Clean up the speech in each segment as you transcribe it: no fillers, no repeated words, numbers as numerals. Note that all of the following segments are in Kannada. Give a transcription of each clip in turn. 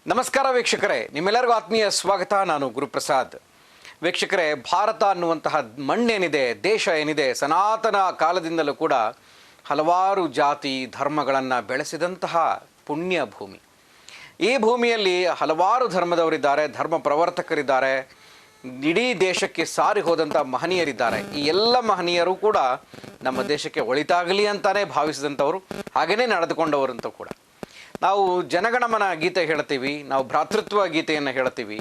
ನಮಸ್ಕಾರ ವೀಕ್ಷಕರೇ, ನಿಮ್ಮೆಲ್ಲರಿಗೂ ಆತ್ಮೀಯ ಸ್ವಾಗತ. ನಾನು ಗುರುಪ್ರಸಾದ್. ವೀಕ್ಷಕರೇ, ಭಾರತ ಅನ್ನುವಂತಹ ಮಣ್ಣೇನಿದೆ, ದೇಶ ಏನಿದೆ, ಸನಾತನ ಕಾಲದಿಂದಲೂ ಕೂಡ ಹಲವಾರು ಜಾತಿ ಧರ್ಮಗಳನ್ನು ಬೆಳೆಸಿದಂತಹ ಪುಣ್ಯ ಭೂಮಿ. ಈ ಭೂಮಿಯಲ್ಲಿ ಹಲವಾರು ಧರ್ಮದವರಿದ್ದಾರೆ, ಧರ್ಮ ಪ್ರವರ್ತಕರಿದ್ದಾರೆ, ಇಡೀ ದೇಶಕ್ಕೆ ಸಾರಿ ಹೋದಂಥ ಮಹನೀಯರಿದ್ದಾರೆ. ಈ ಎಲ್ಲ ಮಹನೀಯರು ಕೂಡ ನಮ್ಮ ದೇಶಕ್ಕೆ ಒಳಿತಾಗಲಿ ಅಂತಾನೆ ಭಾವಿಸಿದಂಥವರು, ಹಾಗೆಯೇ ನಡೆದುಕೊಂಡವರಂತೂ ಕೂಡ. ನಾವು ಜನಗಣಮನ ಗೀತೆ ಹೇಳ್ತೀವಿ, ನಾವು ಭ್ರಾತೃತ್ವ ಗೀತೆಯನ್ನು ಹೇಳ್ತೀವಿ,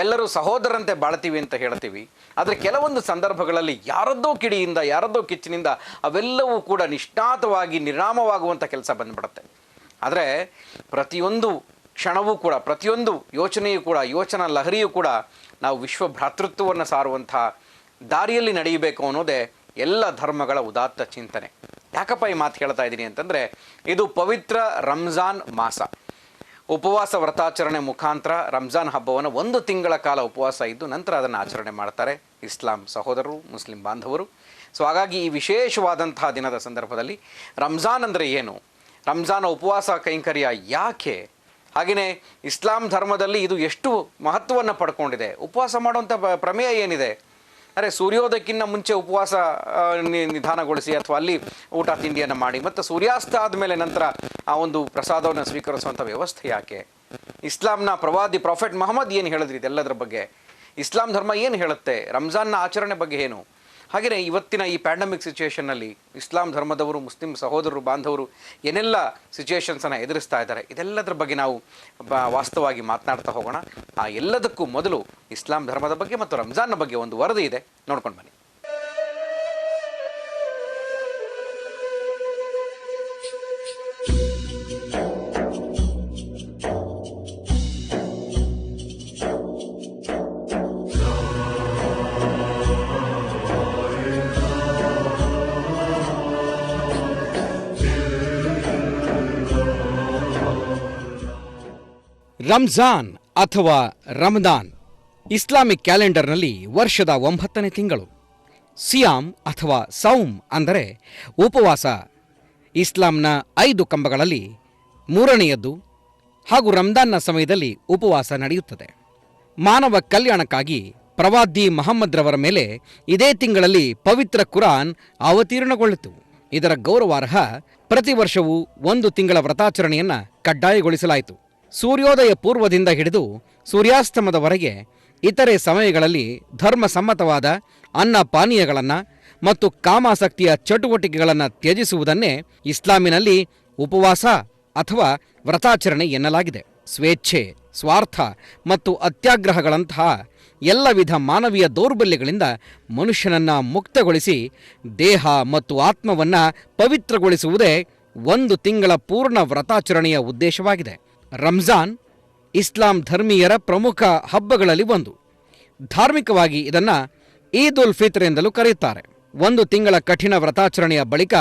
ಎಲ್ಲರೂ ಸಹೋದರಂತೆ ಬಾಳ್ತೀವಿ ಅಂತ ಹೇಳ್ತೀವಿ. ಆದರೆ ಕೆಲವೊಂದು ಸಂದರ್ಭಗಳಲ್ಲಿ ಯಾರದ್ದೋ ಕಿಡಿಯಿಂದ, ಯಾರದ್ದೋ ಕಿಚ್ಚಿನಿಂದ ಅವೆಲ್ಲವೂ ಕೂಡ ನಿಷ್ಣಾತವಾಗಿ ನಿರ್ನಾಮವಾಗುವಂಥ ಕೆಲಸ ಬಂದ್ಬಿಡುತ್ತೆ. ಆದರೆ ಪ್ರತಿಯೊಂದು ಕ್ಷಣವೂ ಕೂಡ, ಪ್ರತಿಯೊಂದು ಯೋಚನೆಯೂ ಕೂಡ, ಯೋಚನಾ ಲಹರಿಯೂ ಕೂಡ ನಾವು ವಿಶ್ವ ಭ್ರಾತೃತ್ವವನ್ನು ಸಾರುವಂಥ ದಾರಿಯಲ್ಲಿ ನಡೆಯಬೇಕು ಅನ್ನೋದೇ ಎಲ್ಲ ಧರ್ಮಗಳ ಉದಾತ್ತ ಚಿಂತನೆ. ಯಾಕಪ್ಪ ಈ ಮಾತು ಹೇಳ್ತಾ ಇದ್ದೀನಿ ಅಂತಂದರೆ, ಇದು ಪವಿತ್ರ ರಂಜಾನ್ ಮಾಸ. ಉಪವಾಸ ವ್ರತಾಚರಣೆ ಮುಖಾಂತರ ರಂಜಾನ್ ಹಬ್ಬವನ್ನು 1 ತಿಂಗಳ ಕಾಲ ಉಪವಾಸ ಇದ್ದು ನಂತರ ಅದನ್ನು ಆಚರಣೆ ಮಾಡ್ತಾರೆ ಇಸ್ಲಾಂ ಸಹೋದರರು, ಮುಸ್ಲಿಂ ಬಾಂಧವರು. ಸೊ ಹಾಗಾಗಿ ಈ ವಿಶೇಷವಾದಂತಹ ದಿನದ ಸಂದರ್ಭದಲ್ಲಿ ರಂಜಾನ್ ಅಂದರೆ ಏನು, ರಂಜಾನ್ ಉಪವಾಸ ಕೈಂಕರ್ಯ ಯಾಕೆ, ಹಾಗೆಯೇ ಇಸ್ಲಾಂ ಧರ್ಮದಲ್ಲಿ ಇದು ಎಷ್ಟು ಮಹತ್ವವನ್ನು ಪಡ್ಕೊಂಡಿದೆ, ಉಪವಾಸ ಮಾಡುವಂಥ ಪ್ರಮೇಯ ಏನಿದೆ, ಅರೆ ಸೂರ್ಯೋದಯಕ್ಕಿಂತ ಮುಂಚೆ ಉಪವಾಸ ನಿಧಾನಗೊಳಿಸಿ ಅಥವಾ ಅಲ್ಲಿ ಊಟ ತಿಂಡಿಯನ್ನು ಮಾಡಿ ಮತ್ತು ಸೂರ್ಯಾಸ್ತ ಆದಮೇಲೆ ನಂತರ ಆ ಒಂದು ಪ್ರಸಾದವನ್ನು ಸ್ವೀಕರಿಸುವಂಥ ವ್ಯವಸ್ಥೆ ಯಾಕೆ, ಇಸ್ಲಾಂನ ಪ್ರಾಫೆಟ್ ಮಹಮ್ಮದ್ ಏನು ಹೇಳಿದ್ರಿ ಇದೆಲ್ಲದರ ಬಗ್ಗೆ, ಇಸ್ಲಾಂ ಧರ್ಮ ಏನು ಹೇಳುತ್ತೆ, ರಂಜಾನ್ನ ಆಚರಣೆ ಬಗ್ಗೆ ಏನು, ಹಾಗೆಯೇ ಇವತ್ತಿನ ಈ ಪ್ಯಾಂಡಮಿಕ್ ಸಿಚುವೇಷನ್ನಲ್ಲಿ ಇಸ್ಲಾಂ ಧರ್ಮದವರು, ಮುಸ್ಲಿಂ ಸಹೋದರರು, ಬಾಂಧವರು ಏನೆಲ್ಲ ಸಿಚುವೇಷನ್ಸನ್ನು ಎದುರಿಸ್ತಾ ಇದ್ದಾರೆ, ಇದೆಲ್ಲದರ ಬಗ್ಗೆ ನಾವು ವಾಸ್ತವವಾಗಿ ಮಾತನಾಡ್ತಾ ಹೋಗೋಣ. ಆ ಎಲ್ಲದಕ್ಕೂ ಮೊದಲು ಇಸ್ಲಾಂ ಧರ್ಮದ ಬಗ್ಗೆ ಮತ್ತು ರಂಜಾನ್ನ ಬಗ್ಗೆ ಒಂದು ವರದಿ ಇದೆ, ನೋಡ್ಕೊಂಡು ಬನ್ನಿ. ರಂಜಾನ್ ಅಥವಾ ರಮದಾನ್ ಇಸ್ಲಾಮಿಕ್ ಕ್ಯಾಲೆಂಡರ್ನಲ್ಲಿ ವರ್ಷದ 9ನೇ ತಿಂಗಳು. ಸಿಯಾಮ್ ಅಥವಾ ಸೌಮ್ ಅಂದರೆ ಉಪವಾಸ ಇಸ್ಲಾಂನ 5 ಕಂಬಗಳಲ್ಲಿ 3ನೇಯದ್ದು ಹಾಗೂ ರಂಜಾನ್ನ ಸಮಯದಲ್ಲಿ ಉಪವಾಸ ನಡೆಯುತ್ತದೆ. ಮಾನವ ಕಲ್ಯಾಣಕ್ಕಾಗಿ ಪ್ರವಾದಿ ಮಹಮ್ಮದ್ರವರ ಮೇಲೆ ಇದೇ ತಿಂಗಳಲ್ಲಿ ಪವಿತ್ರ ಕುರಾನ್ ಅವತೀರ್ಣಗೊಳ್ಳಿತು. ಇದರ ಗೌರವಾರ್ಹ ಪ್ರತಿ ವರ್ಷವೂ 1 ತಿಂಗಳ ವ್ರತಾಚರಣೆಯನ್ನು ಕಡ್ಡಾಯಗೊಳಿಸಲಾಯಿತು. ಸೂರ್ಯೋದಯ ಪೂರ್ವದಿಂದ ಹಿಡಿದು ಸೂರ್ಯಾಸ್ತಮದವರೆಗೆ ಇತರೆ ಸಮಯಗಳಲ್ಲಿ ಧರ್ಮಸಮ್ಮತವಾದ ಅನ್ನ ಪಾನೀಯಗಳನ್ನು ಮತ್ತು ಕಾಮಾಸಕ್ತಿಯ ಚಟುವಟಿಕೆಗಳನ್ನು ತ್ಯಜಿಸುವುದನ್ನೇ ಇಸ್ಲಾಮಿನಲ್ಲಿ ಉಪವಾಸ ಅಥವಾ ವ್ರತಾಚರಣೆ ಎನ್ನಲಾಗಿದೆ. ಸ್ವೇಚ್ಛೆ, ಸ್ವಾರ್ಥ ಮತ್ತು ಅತ್ಯಾಗ್ರಹಗಳಂತಹ ಎಲ್ಲ ವಿಧ ಮಾನವೀಯ ದೌರ್ಬಲ್ಯಗಳಿಂದ ಮನುಷ್ಯನನ್ನು ಮುಕ್ತಗೊಳಿಸಿ ದೇಹ ಮತ್ತು ಆತ್ಮವನ್ನು ಪವಿತ್ರಗೊಳಿಸುವುದೇ 1 ತಿಂಗಳ ಪೂರ್ಣ ವ್ರತಾಚರಣೆಯ ಉದ್ದೇಶವಾಗಿದೆ. ರಂಜಾನ್ ಇಸ್ಲಾಂ ಧರ್ಮೀಯರ ಪ್ರಮುಖ ಹಬ್ಬಗಳಲ್ಲಿ ಒಂದು. ಧಾರ್ಮಿಕವಾಗಿ ಇದನ್ನು ಈದ್ ಉಲ್ ಫಿತ್ರ್ ಎಂದಲೂ ಕರೆಯುತ್ತಾರೆ. 1 ತಿಂಗಳ ಕಠಿಣ ವ್ರತಾಚರಣೆಯ ಬಳಿಕ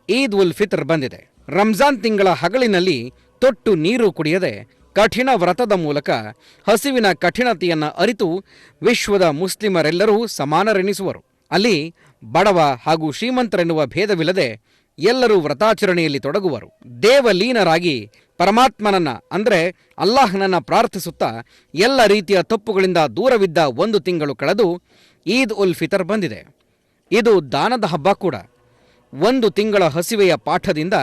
ಈದ್ ಉಲ್ ಫಿತ್ರ್ ಬಂದಿದೆ. ರಂಜಾನ್ ತಿಂಗಳ ಹಗಲಿನಲ್ಲಿ ತೊಟ್ಟು ನೀರು ಕುಡಿಯದೆ ಕಠಿಣ ವ್ರತದ ಮೂಲಕ ಹಸಿವಿನ ಕಠಿಣತೆಯನ್ನು ಅರಿತು ವಿಶ್ವದ ಮುಸ್ಲಿಮರೆಲ್ಲರೂ ಸಮಾನರೆನಿಸುವರು. ಅಲ್ಲಿ ಬಡವ ಹಾಗೂ ಶ್ರೀಮಂತರೆನ್ನುವ ಭೇದವಿಲ್ಲದೆ ಎಲ್ಲರೂ ವ್ರತಾಚರಣೆಯಲ್ಲಿ ತೊಡಗುವರು. ದೇವಲೀನರಾಗಿ ಪರಮಾತ್ಮನನ್ನ ಅಂದರೆ ಅಲ್ಲಾಹನನ್ನ ಪ್ರಾರ್ಥಿಸುತ್ತಾ ಎಲ್ಲ ರೀತಿಯ ತಪ್ಪುಗಳಿಂದ ದೂರವಿದ್ದ 1 ತಿಂಗಳು ಕಳೆದು ಈದ್ ಉಲ್ ಫಿತರ್ ಬಂದಿದೆ. ಇದು ದಾನದ ಹಬ್ಬ ಕೂಡ. 1 ತಿಂಗಳ ಹಸಿವೆಯ ಪಾಠದಿಂದ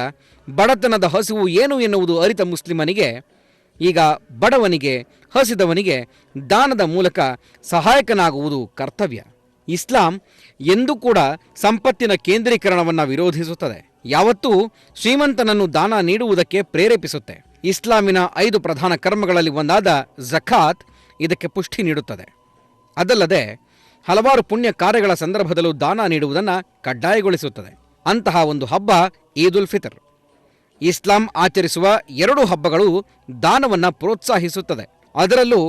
ಬಡತನದ ಹಸಿವು ಏನು ಎನ್ನುವುದು ಅರಿತ ಮುಸ್ಲಿಮನಿಗೆ ಈಗ ಬಡವನಿಗೆ, ಹಸಿದವನಿಗೆ ದಾನದ ಮೂಲಕ ಸಹಾಯಕನಾಗುವುದು ಕರ್ತವ್ಯ. ಇಸ್ಲಾಂ ಎಂದೂ ಕೂಡ ಸಂಪತ್ತಿನ ಕೇಂದ್ರೀಕರಣವನ್ನು ವಿರೋಧಿಸುತ್ತದೆ. ಯಾವತ್ತೂ ಶ್ರೀಮಂತನನ್ನು ದಾನ ನೀಡುವುದಕ್ಕೆ ಪ್ರೇರೇಪಿಸುತ್ತೆ. ಇಸ್ಲಾಮಿನ 5 ಪ್ರಧಾನ ಕರ್ಮಗಳಲ್ಲಿ ಒಂದಾದ ಝಕಾತ್ ಇದಕ್ಕೆ ಪುಷ್ಟಿ ನೀಡುತ್ತದೆ. ಅದಲ್ಲದೆ ಹಲವಾರು ಪುಣ್ಯ ಕಾರ್ಯಗಳ ಸಂದರ್ಭದಲ್ಲೂ ದಾನ ನೀಡುವುದನ್ನು ಕಡ್ಡಾಯಗೊಳಿಸುತ್ತದೆ. ಅಂತಹ ಒಂದು ಹಬ್ಬ ಈದ್ ಉಲ್ ಫಿತರ್. ಇಸ್ಲಾಂ ಆಚರಿಸುವ 2 ಹಬ್ಬಗಳು ದಾನವನ್ನು ಪ್ರೋತ್ಸಾಹಿಸುತ್ತದೆ. ಅದರಲ್ಲೂ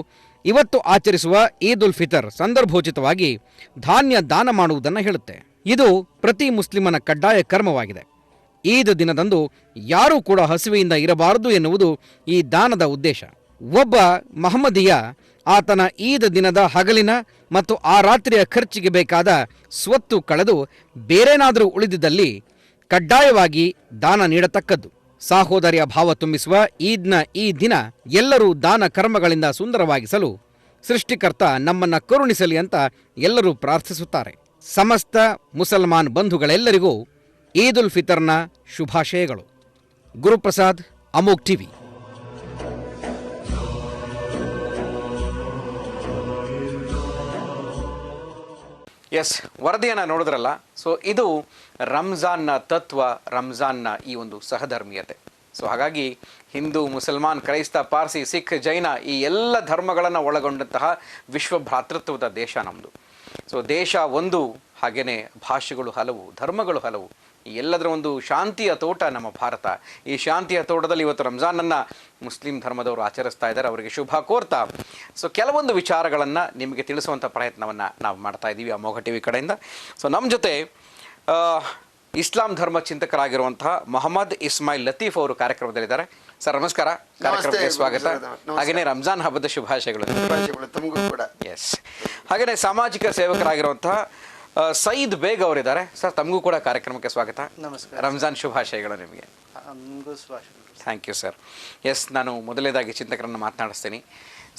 ಇವತ್ತು ಆಚರಿಸುವ ಈದ್ ಉಲ್ ಫಿತರ್ ಸಂದರ್ಭೋಚಿತವಾಗಿ ಧಾನ್ಯ ದಾನ ಮಾಡುವುದನ್ನು ಹೇಳುತ್ತೆ. ಇದು ಪ್ರತಿ ಮುಸ್ಲಿಮನ ಕಡ್ಡಾಯ ಕರ್ಮವಾಗಿದೆ. ಈದ್ ದಿನದಂದು ಯಾರೂ ಕೂಡ ಹಸಿವೆಯಿಂದ ಇರಬಾರದು ಎನ್ನುವುದು ಈ ದಾನದ ಉದ್ದೇಶ. ಒಬ್ಬ ಮಹಮ್ಮದೀಯ ಆತನ ಈದ್ ದಿನದ ಹಗಲಿನ ಮತ್ತು ಆ ರಾತ್ರಿಯ ಖರ್ಚಿಗೆ ಬೇಕಾದ ಸ್ವತ್ತು ಕಳೆದು ಬೇರೇನಾದರೂ ಉಳಿದಿದ್ದಲ್ಲಿ ಕಡ್ಡಾಯವಾಗಿ ದಾನ ನೀಡತಕ್ಕದ್ದು. ಸಾಹೋದರ್ಯ ಭಾವ ತುಂಬಿಸುವ ಈದ್ನ ಈ ದಿನ ಎಲ್ಲರೂ ದಾನ ಕರ್ಮಗಳಿಂದ ಸುಂದರವಾಗಿಸಲು ಸೃಷ್ಟಿಕರ್ತ ನಮ್ಮನ್ನ ಕರುಣಿಸಲಿ ಅಂತ ಎಲ್ಲರೂ ಪ್ರಾರ್ಥಿಸುತ್ತಾರೆ. ಸಮಸ್ತ ಮುಸಲ್ಮಾನ್ ಬಂಧುಗಳೆಲ್ಲರಿಗೂ ಈದ್ ಉಲ್ ಫಿತರ್ನ ಶುಭಾಶಯಗಳು. ಗುರುಪ್ರಸಾದ್, ಅಮೋಘ್ ಟಿವಿ. ಎಸ್, ವರದಿಯನ್ನು ನೋಡಿದ್ರಲ್ಲ. ಸೊ ಇದು ರಂಜಾನ್ನ ತತ್ವ, ರಂಜಾನ್ನ ಈ ಒಂದು ಸಹಧರ್ಮೀಯತೆ. ಸೊ ಹಾಗಾಗಿ ಹಿಂದೂ, ಮುಸಲ್ಮಾನ್, ಕ್ರೈಸ್ತ, ಪಾರ್ಸಿ, ಸಿಖ್, ಜೈನ ಈ ಎಲ್ಲ ಧರ್ಮಗಳನ್ನು ಒಳಗೊಂಡಂತಹ ವಿಶ್ವ ಭ್ರಾತೃತ್ವದ ದೇಶ ನಮ್ಮದು. ಸೊ ದೇಶ ಒಂದು, ಹಾಗೆಯೇ ಭಾಷೆಗಳು ಹಲವು, ಧರ್ಮಗಳು ಹಲವು. ಈ ಎಲ್ಲದರ ಒಂದು ಶಾಂತಿಯ ತೋಟ ನಮ್ಮ ಭಾರತ. ಈ ಶಾಂತಿಯ ತೋಟದಲ್ಲಿ ಇವತ್ತು ರಂಜಾನನ್ನು ಮುಸ್ಲಿಂ ಧರ್ಮದವರು ಆಚರಿಸ್ತಾ ಇದ್ದಾರೆ. ಅವರಿಗೆ ಶುಭ ಕೋರ್ತಾ ಸೊ ಕೆಲವೊಂದು ವಿಚಾರಗಳನ್ನು ನಿಮಗೆ ತಿಳಿಸುವಂಥ ಪ್ರಯತ್ನವನ್ನು ನಾವು ಮಾಡ್ತಾ ಇದ್ದೀವಿ ಅಮೋಘ ಟಿವಿ ಕಡೆಯಿಂದ. ಸೊ ನಮ್ಮ ಜೊತೆ ಇಸ್ಲಾಂ ಧರ್ಮ ಚಿಂತಕರಾಗಿರುವಂತಹ ಮೊಹಮ್ಮದ್ ಇಸ್ಮಾಯಿಲ್ ಲತೀಫ್ ಅವರು ಕಾರ್ಯಕ್ರಮದಲ್ಲಿದ್ದಾರೆ. ಸರ್ ನಮಸ್ಕಾರ, ಕಾರ್ಯಕ್ರಮಕ್ಕೆ ಸ್ವಾಗತ. ಹಾಗೆಯೇ ರಂಜಾನ್ ಹಬ್ಬದ ಶುಭಾಶಯಗಳು ತಮಗೂ ಕೂಡ. ಎಸ್, ಹಾಗೆಯೇ ಸಾಮಾಜಿಕ ಸೇವಕರಾಗಿರುವಂತಹ ಸಯೀದ್ ಬೇಗ್ ಅವರಿದ್ದಾರೆ. ಸರ್ ತಮಗೂ ಕೂಡ ಕಾರ್ಯಕ್ರಮಕ್ಕೆ ಸ್ವಾಗತ. ನಮಸ್ಕಾರ. ರಂಜಾನ್ ಶುಭಾಶಯಗಳು ನಿಮಗೆ. Thank you sir. ಎಸ್, ನಾನು ಮೊದಲನೇದಾಗಿ ಚಿಂತಕರನ್ನು ಮಾತನಾಡಿಸ್ತೀನಿ.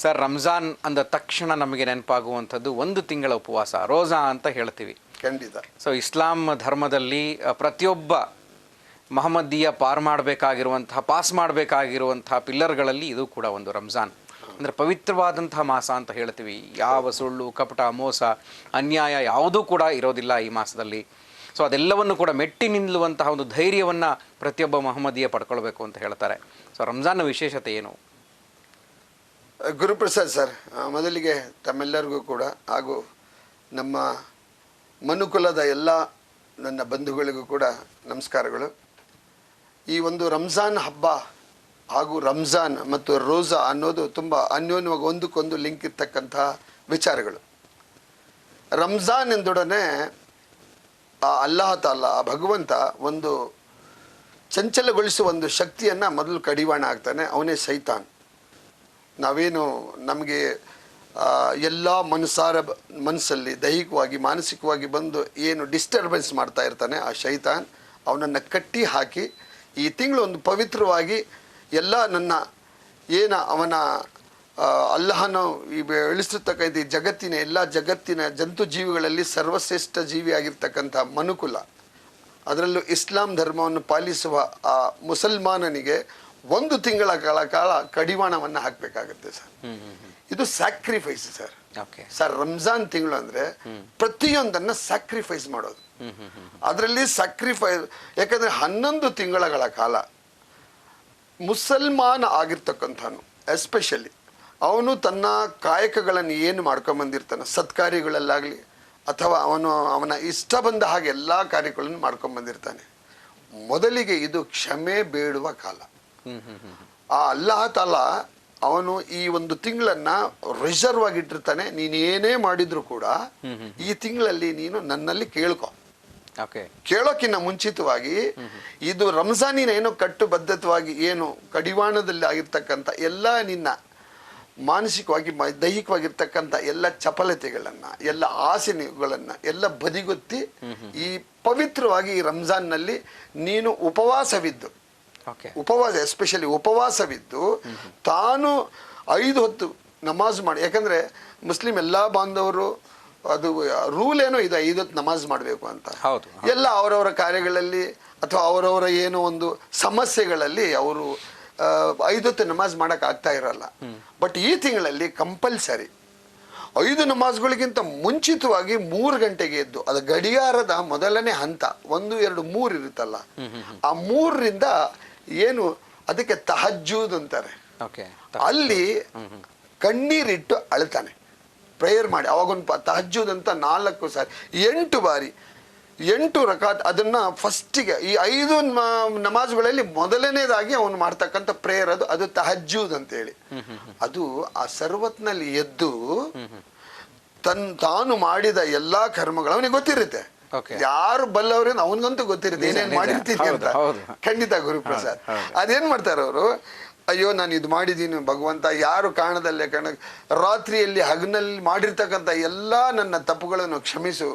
ಸರ್, ರಂಜಾನ್ ಅಂದ ತಕ್ಷಣ ನಮಗೆ ನೆನಪಾಗುವಂಥದ್ದು ಒಂದು ತಿಂಗಳ ಉಪವಾಸ, ರೋಜಾ ಅಂತ ಹೇಳ್ತೀವಿ. ಖಂಡಿತ. ಸೊ ಇಸ್ಲಾಂ ಧರ್ಮದಲ್ಲಿ ಪ್ರತಿಯೊಬ್ಬ ಮಹಮ್ಮದೀಯ ಪಾಸ್ ಮಾಡಬೇಕಾಗಿರುವಂತಹ ಪಿಲ್ಲರ್ಗಳಲ್ಲಿ ಇದು ಕೂಡ ಒಂದು ರಂಜಾನ್. ಅಂದರೆ ಪವಿತ್ರವಾದಂತಹ ಮಾಸ ಅಂತ ಹೇಳ್ತೀವಿ. ಯಾವ ಸುಳ್ಳು, ಕಪಟ, ಮೋಸ, ಅನ್ಯಾಯ ಯಾವುದೂ ಕೂಡ ಇರೋದಿಲ್ಲ ಈ ಮಾಸದಲ್ಲಿ. ಸೊ ಅದೆಲ್ಲವನ್ನು ಕೂಡ ಮೆಟ್ಟಿ ನಿಲ್ಲುವಂತಹ ಒಂದು ಧೈರ್ಯವನ್ನು ಪ್ರತಿಯೊಬ್ಬ ಮಹಮ್ಮದೀಯ ಪಡ್ಕೊಳ್ಬೇಕು ಅಂತ ಹೇಳ್ತಾರೆ. ಸೊ ರಂಜಾನ್ನ ವಿಶೇಷತೆ ಏನು? ಗುರುಪ್ರಸಾದ್ ಸರ್, ಮೊದಲಿಗೆ ತಮ್ಮೆಲ್ಲರಿಗೂ ಕೂಡ ಹಾಗೂ ನಮ್ಮ ಮನುಕುಲದ ಎಲ್ಲ ನನ್ನ ಬಂಧುಗಳಿಗೂ ಕೂಡ ನಮಸ್ಕಾರಗಳು. ಈ ಒಂದು ರಂಜಾನ್ ಹಬ್ಬ ಹಾಗೂ ರಂಜಾನ್ ಮತ್ತು ರೋಜಾ ಅನ್ನೋದು ತುಂಬ ಅನ್ಯೋನ್ಯವಾಗಿ ಒಂದಕ್ಕೊಂದು ಲಿಂಕ್ ಇರ್ತಕ್ಕಂತಹ ವಿಚಾರಗಳು. ರಂಜಾನ್ ಎಂದೊಡನೆ ಆ ಅಲ್ಲಾಹ ತಾಲ, ಆ ಭಗವಂತ ಒಂದು ಚಂಚಲಗೊಳಿಸುವ ಒಂದು ಶಕ್ತಿಯನ್ನು ಮೊದಲು ಕಡಿವಾಣ ಆಗ್ತಾನೆ. ಅವನೇ ಶೈತಾನ್. ನಾವೇನು ನಮಗೆ ಎಲ್ಲ ಮನಸ್ಸಲ್ಲಿ ದೈಹಿಕವಾಗಿ ಮಾನಸಿಕವಾಗಿ ಬಂದು ಏನು ಡಿಸ್ಟರ್ಬೆನ್ಸ್ ಮಾಡ್ತಾ ಇರ್ತಾನೆ ಆ ಶೈತಾನ್, ಅವನನ್ನು ಕಟ್ಟಿ ಹಾಕಿ ಈ ತಿಂಗಳು ಒಂದು ಪವಿತ್ರವಾಗಿ ಎಲ್ಲ ನನ್ನ ಅವನ ಅಲ್ಲಾಹನು ಈ ಬೆಳೆಸಿರ್ತಕ್ಕಂಥ ಜಗತ್ತಿನ ಎಲ್ಲ ಜಗತ್ತಿನ ಜಂತು ಜೀವಿಗಳಲ್ಲಿ ಸರ್ವಶ್ರೇಷ್ಠ ಜೀವಿಯಾಗಿರ್ತಕ್ಕಂಥ ಮನುಕುಲ, ಅದರಲ್ಲೂ ಇಸ್ಲಾಂ ಧರ್ಮವನ್ನು ಪಾಲಿಸುವ ಆ ಮುಸಲ್ಮಾನನಿಗೆ ಒಂದು ತಿಂಗಳ ಕಾಲ ಕಡಿವಾಣವನ್ನು ಹಾಕಬೇಕಾಗುತ್ತೆ ಸರ್. ಇದು ಸ್ಯಾಕ್ರಿಫೈಸ್ ಸರ್. ಸರ್, ರಂಜಾನ್ ತಿಂಗಳು ಅಂದರೆ ಪ್ರತಿಯೊಂದನ್ನು ಸ್ಯಾಕ್ರಿಫೈಸ್ ಮಾಡೋದು. ಅದರಲ್ಲಿ ಸ್ಯಾಕ್ರಿಫೈಸ್, ಯಾಕಂದರೆ 11 ತಿಂಗಳ ಕಾಲ ಮುಸಲ್ಮಾನ ಆಗಿರ್ತಕ್ಕಂಥನು ಎಸ್ಪೆಷಲಿ ಅವನು ತನ್ನ ಕಾಯಕಗಳನ್ನು ಏನು ಮಾಡ್ಕೊಂಬಂದಿರ್ತಾನೆ, ಸತ್ಕಾರ್ಯಗಳಲ್ಲಾಗಲಿ ಅಥವಾ ಅವನ ಇಷ್ಟ ಬಂದ ಹಾಗೆ ಎಲ್ಲ ಕಾರ್ಯಗಳನ್ನು ಮಾಡ್ಕೊಂಬಂದಿರ್ತಾನೆ. ಮೊದಲಿಗೆ ಇದು ಕ್ಷಮೆ ಬೇಡುವ ಕಾಲ. ಆ ಅಲ್ಲಾಹ ತಾಲ ಅವನು ಈ ಒಂದು ತಿಂಗಳನ್ನ ರಿಸರ್ವ್ ಆಗಿಟ್ಟಿರ್ತಾನೆ. ನೀನೇನೇ ಮಾಡಿದ್ರು ಕೂಡ ಈ ತಿಂಗಳಲ್ಲಿ ನೀನು ನನ್ನಲ್ಲಿ ಕೇಳ್ಕೊ. ಕೇಳೋಕ್ಕಿಂತ ಮುಂಚಿತವಾಗಿ ಇದು ರಂಜಾನಿನ ಏನೋ ಕಟ್ಟುಬದ್ಧವಾಗಿ ಏನು ಕಡಿವಾಣದಲ್ಲಿ ಆಗಿರ್ತಕ್ಕಂಥ ಎಲ್ಲ ನಿನ್ನ ಮಾನಸಿಕವಾಗಿ ದೈಹಿಕವಾಗಿರ್ತಕ್ಕಂಥ ಎಲ್ಲ ಚಪಲತೆಗಳನ್ನು, ಎಲ್ಲ ಆಸೆಗಳನ್ನು ಎಲ್ಲ ಬದಿಗೊತ್ತಿ ಈ ಪವಿತ್ರವಾಗಿ ಈ ರಂಜಾನ್ನಲ್ಲಿ ನೀನು ಉಪವಾಸವಿದ್ದು, ಎಸ್ಪೆಷಲಿ ಉಪವಾಸವಿದ್ದು ತಾನು 5 ಹೊತ್ತು ನಮಾಜ್ ಮಾಡಿ. ಯಾಕಂದರೆ ಮುಸ್ಲಿಂ ಎಲ್ಲ ಬಾಂಧವರು ಅದು ರೂಲ್ ಏನೋ ಇದೆ, 5 ಹೊತ್ತು ನಮಾಜ್ ಮಾಡಬೇಕು ಅಂತ. ಎಲ್ಲ ಅವರವರ ಕಾರ್ಯಗಳಲ್ಲಿ ಅಥವಾ ಅವರವರ ಏನೋ ಒಂದು ಸಮಸ್ಯೆಗಳಲ್ಲಿ ಅವರು 5 ಹೊತ್ತು ನಮಾಜ್ ಮಾಡಕ್ ಆಗ್ತಾ ಇರಲ್ಲ. ಬಟ್ ಈ ತಿಂಗಳಲ್ಲಿ ಕಂಪಲ್ಸರಿ 5 ನಮಾಜ್ಗಳಿಗಿಂತ ಮುಂಚಿತವಾಗಿ 3 ಗಂಟೆಗೆ ಎದ್ದು, ಅದು ಗಡಿಯಾರದ ಮೊದಲನೇ ಹಂತ 1, 2, 3 ಇರುತ್ತಲ್ಲ, ಆ 3ರಿಂದ ಏನು ಅದಕ್ಕೆ ತಹಜ್ಜುದ್ ಅಂತಾರೆ. ಅಲ್ಲಿ ಕಣ್ಣೀರಿಟ್ಟು ಅಳ್ತಾನೆ, ಪ್ರೇಯರ್ ಮಾಡಿ. ಅವಾಗೊಂದು ತಹಜ್ಜುದ್ ಅಂತ 4 ಸಾರಿ 8 ಬಾರಿ 8 ರಕಾತ್ ಅದನ್ನ ಫಸ್ಟಿಗೆ ಈ 5 ನಮಾಜ್ಗಳಲ್ಲಿ ಮೊದಲನೇದಾಗಿ ಅವನು ಮಾಡ್ತಕ್ಕಂಥ ಪ್ರೇಯರ್ ಅದು ತಹಜ್ಜುದ್ ಅಂತೇಳಿ. ಅದು ಆ ಸರ್ವತ್ನಲ್ಲಿ ಎದ್ದು ತಾನು ಮಾಡಿದ ಎಲ್ಲಾ ಕರ್ಮಗಳು ಅವನಿಗೆ ಗೊತ್ತಿರುತ್ತೆ. ಯಾರು ಬಲ್ಲವ್ರೇನು ಅವನಿಗಂತೂ ಗೊತ್ತಿರುತ್ತೆ ಏನೇನ್ ಮಾಡಿರ್ತೀನಿ ಅಂತ. ಖಂಡಿತ ಗುರುಪ್ರಸಾದ್. ಅದೇನ್ ಮಾಡ್ತಾರೆ ಅವರು, ಅಯ್ಯೋ ನಾನು ಇದು ಮಾಡಿದ್ದೀನಿ ಭಗವಂತ, ಯಾರು ರಾತ್ರಿಯಲ್ಲಿ ಹಗನಲ್ಲಿ ಮಾಡಿರ್ತಕ್ಕಂಥ ಎಲ್ಲ ನನ್ನ ತಪ್ಪುಗಳನ್ನು ಕ್ಷಮಿಸು,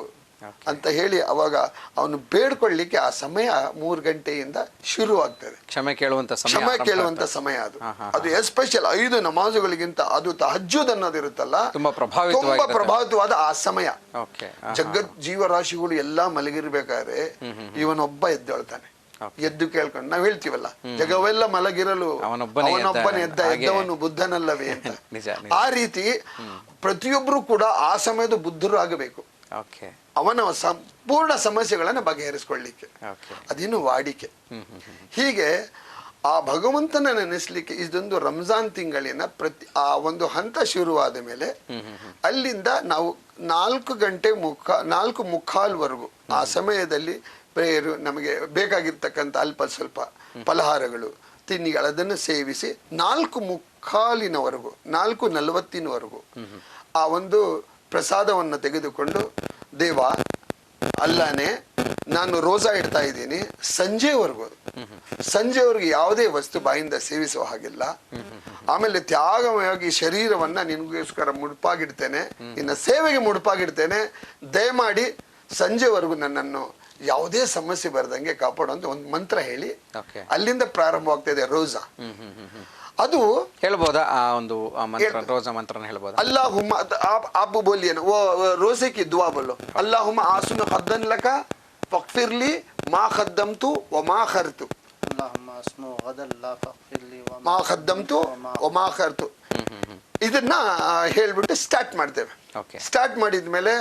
ಅಂತ ಹೇಳಿ ಅವಾಗ ಅವನು ಬೇಡ್ಕೊಳ್ಳಿಕ್ಕೆ ಆ ಸಮಯ 3 ಗಂಟೆಯಿಂದ ಶುರು ಆಗ್ತದೆ. ಕ್ಷಮೆ ಕೇಳುವಂತ ಸಮಯ, ಕ್ಷಮೆ ಕೇಳುವಂತ ಸಮಯ ಅದು. ಅದು ಎಸ್ಪೆಷಲ್ 5 ನಮಾಜುಗಳಿಗಿಂತ ಅದು ತಹಜ್ಜುದ್ ಅನ್ನೋದಿರುತ್ತಲ್ಲ, ತುಂಬಾ ತುಂಬಾ ಪ್ರಭಾವಿತವಾದ ಆ ಸಮಯ. ಓಕೆ. ಜಗತ್ ಜೀವರಾಶಿಗಳು ಎಲ್ಲಾ ಮಲಗಿರ್ಬೇಕಾದ್ರೆ ಇವನೊಬ್ಬ ಎದ್ದೇಳ್ತಾನೆ. ಎದ್ದು ಕೇಳ್ಕೊಂಡು ನಾವ್ ಹೇಳ್ತೀವಲ್ಲ, ಜಗವೆಲ್ಲ ಮಲಗಿರಲು ಅವನೊಬ್ಬನೇ ಎದ್ದವನು ಬುದ್ಧನಲ್ಲವೇ ಅಂತ. ಆ ರೀತಿ ಪ್ರತಿಯೊಬ್ರು ಕೂಡ ಆ ಸಮಯದ ಬುದ್ಧರು ಆಗಬೇಕು, ಅವನ ಸಂಪೂರ್ಣ ಸಮಸ್ಯೆಗಳನ್ನ ಬಗೆಹರಿಸಿಕೊಳ್ಳಿಕ್ಕೆ. ಅದೇನು ವಾಡಿಕೆ. ಹೀಗೆ ಆ ಭಗವಂತನ ನೆನೆಸ್ಲಿಕ್ಕೆ ಇದೊಂದು ರಂಜಾನ್ ತಿಂಗಳಿನ ಆ ಒಂದು ಹಂತ ಶುರುವಾದ ಮೇಲೆ ಅಲ್ಲಿಂದ ನಾವು 4 ಮುಕ್ಕಾಲ್ವರೆಗೂ ಆ ಸಮಯದಲ್ಲಿ ಪ್ರೇಯರು, ನಮಗೆ ಬೇಕಾಗಿರ್ತಕ್ಕಂಥ ಅಲ್ಪ ಸ್ವಲ್ಪ ಫಲಹಾರಗಳು, ತಿಂಡಿಗಳು ಅದನ್ನು ಸೇವಿಸಿ 4:45 4:40 ಆ ಒಂದು ಪ್ರಸಾದವನ್ನು ತೆಗೆದುಕೊಂಡು, ದೇವ ಅಲ್ಲಾನೇ ನಾನು ರೋಜಾ ಇಡ್ತಾ ಇದ್ದೀನಿ, ಸಂಜೆವರೆಗೂ ಯಾವುದೇ ವಸ್ತು ಬಾಯಿಂದ ಸೇವಿಸುವ ಹಾಗಿಲ್ಲ. ಆಮೇಲೆ ತ್ಯಾಗವಾಗಿ ಶರೀರವನ್ನ ನಿನ್ಗೋಸ್ಕರ ಮುಡುಪಾಗಿಡ್ತೇನೆ, ನಿನ್ನ ಸೇವೆಗೆ ಮುಡುಪಾಗಿಡ್ತೇನೆ, ದಯಮಾಡಿ ಸಂಜೆವರೆಗೂ ನನ್ನನ್ನು ಯಾವುದೇ ಸಮಸ್ಯೆ ಬರದಂಗೆ ಕಾಪಾಡುವಂತ ಒಂದು ಮಂತ್ರ ಹೇಳಿ ಅಲ್ಲಿಂದ ಪ್ರಾರಂಭವಾಗ್ತದೆ ರೋಜಾ. ಅದು ಹೇಳ್ಬೋದಾ? ಆ ಒಂದು ರೋಜಾ ಮಂತ್ರನ ಹೇಳ್ಬೋದಾ? ಅಲ್ಲಾಹುಮ್ಮ आप बोलिए ना, वो रोजे की दुआ बोलो, अल्लाहुम्मा आसुन खद्दन लका फगफिरली मा खद्दमतु व मा खरतु, अल्लाहुम्मा आसुन गदन ला फगफिरली व मा खद्दमतु व मा खरतु. ಇದನ್ನ ಹೇಳ್ಬಿಟ್ಟು ಸ್ಟಾರ್ಟ್ ಮಾಡ್ತೇವೆ. ಸ್ಟಾರ್ಟ್ ಮಾಡಿದ್ಮೇಲೆ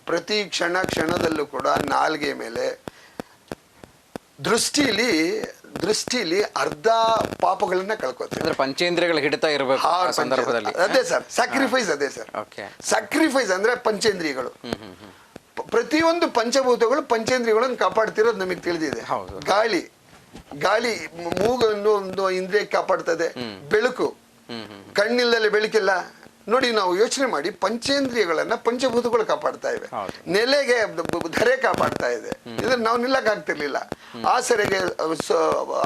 ಪ್ರತಿ ಕ್ಷಣದಲ್ಲೂ ಕೂಡ ನಾಲ್ಗೆ ಮೇಲೆ ದೃಷ್ಟಿಲಿ ಅರ್ಧ ಪಾಪಗಳನ್ನ ಕಳ್ಕೊತೀವಿ. ಪಂಚೇಂದ್ರಿಯಗಳ ಹಿಡಿತ ಇರಬೇಕು ಆ ಸಂದರ್ಭದಲ್ಲಿ. ಅದೇ ಸರ್ ಸ್ಯಾಕ್ರಿಫೈಸ್. ಅದೇ ಸರ್ ಸ್ಯಾಕ್ರಿಫೈಸ್ ಅಂದ್ರೆ ಪಂಚೇಂದ್ರಿಯಗಳು. ಪ್ರತಿಯೊಂದು ಪಂಚಭೂತಗಳು ಪಂಚೇಂದ್ರಿಯಗಳನ್ನು ಕಾಪಾಡ್ತಿರೋದು ನಮಗೆ ತಿಳಿದಿದೆ. ಗಾಳಿ ಮೂಗನ್ನು ಒಂದು ಇಂದ್ರಿಯ ಕಾಪಾಡ್ತದೆ. ಬೆಳಕು, ಕಣ್ಣಿಲ್ಲದೆ ಬೆಳಕಿಲ್ಲ. ನೋಡಿ, ನಾವು ಯೋಚನೆ ಮಾಡಿ, ಪಂಚೇಂದ್ರಿಯಗಳನ್ನ ಪಂಚಭೂತಗಳು ಕಾಪಾಡ್ತಾ ಇವೆ. ನೆಲೆಗೆ ಧರೆ ಕಾಪಾಡ್ತಾ ಇದೆ. ಇದನ್ನ ನಾವು ನಿಲ್ಲಕ್ ಆಗ್ತಿರ್ಲಿಲ್ಲ. ಆಸರೆಗೆ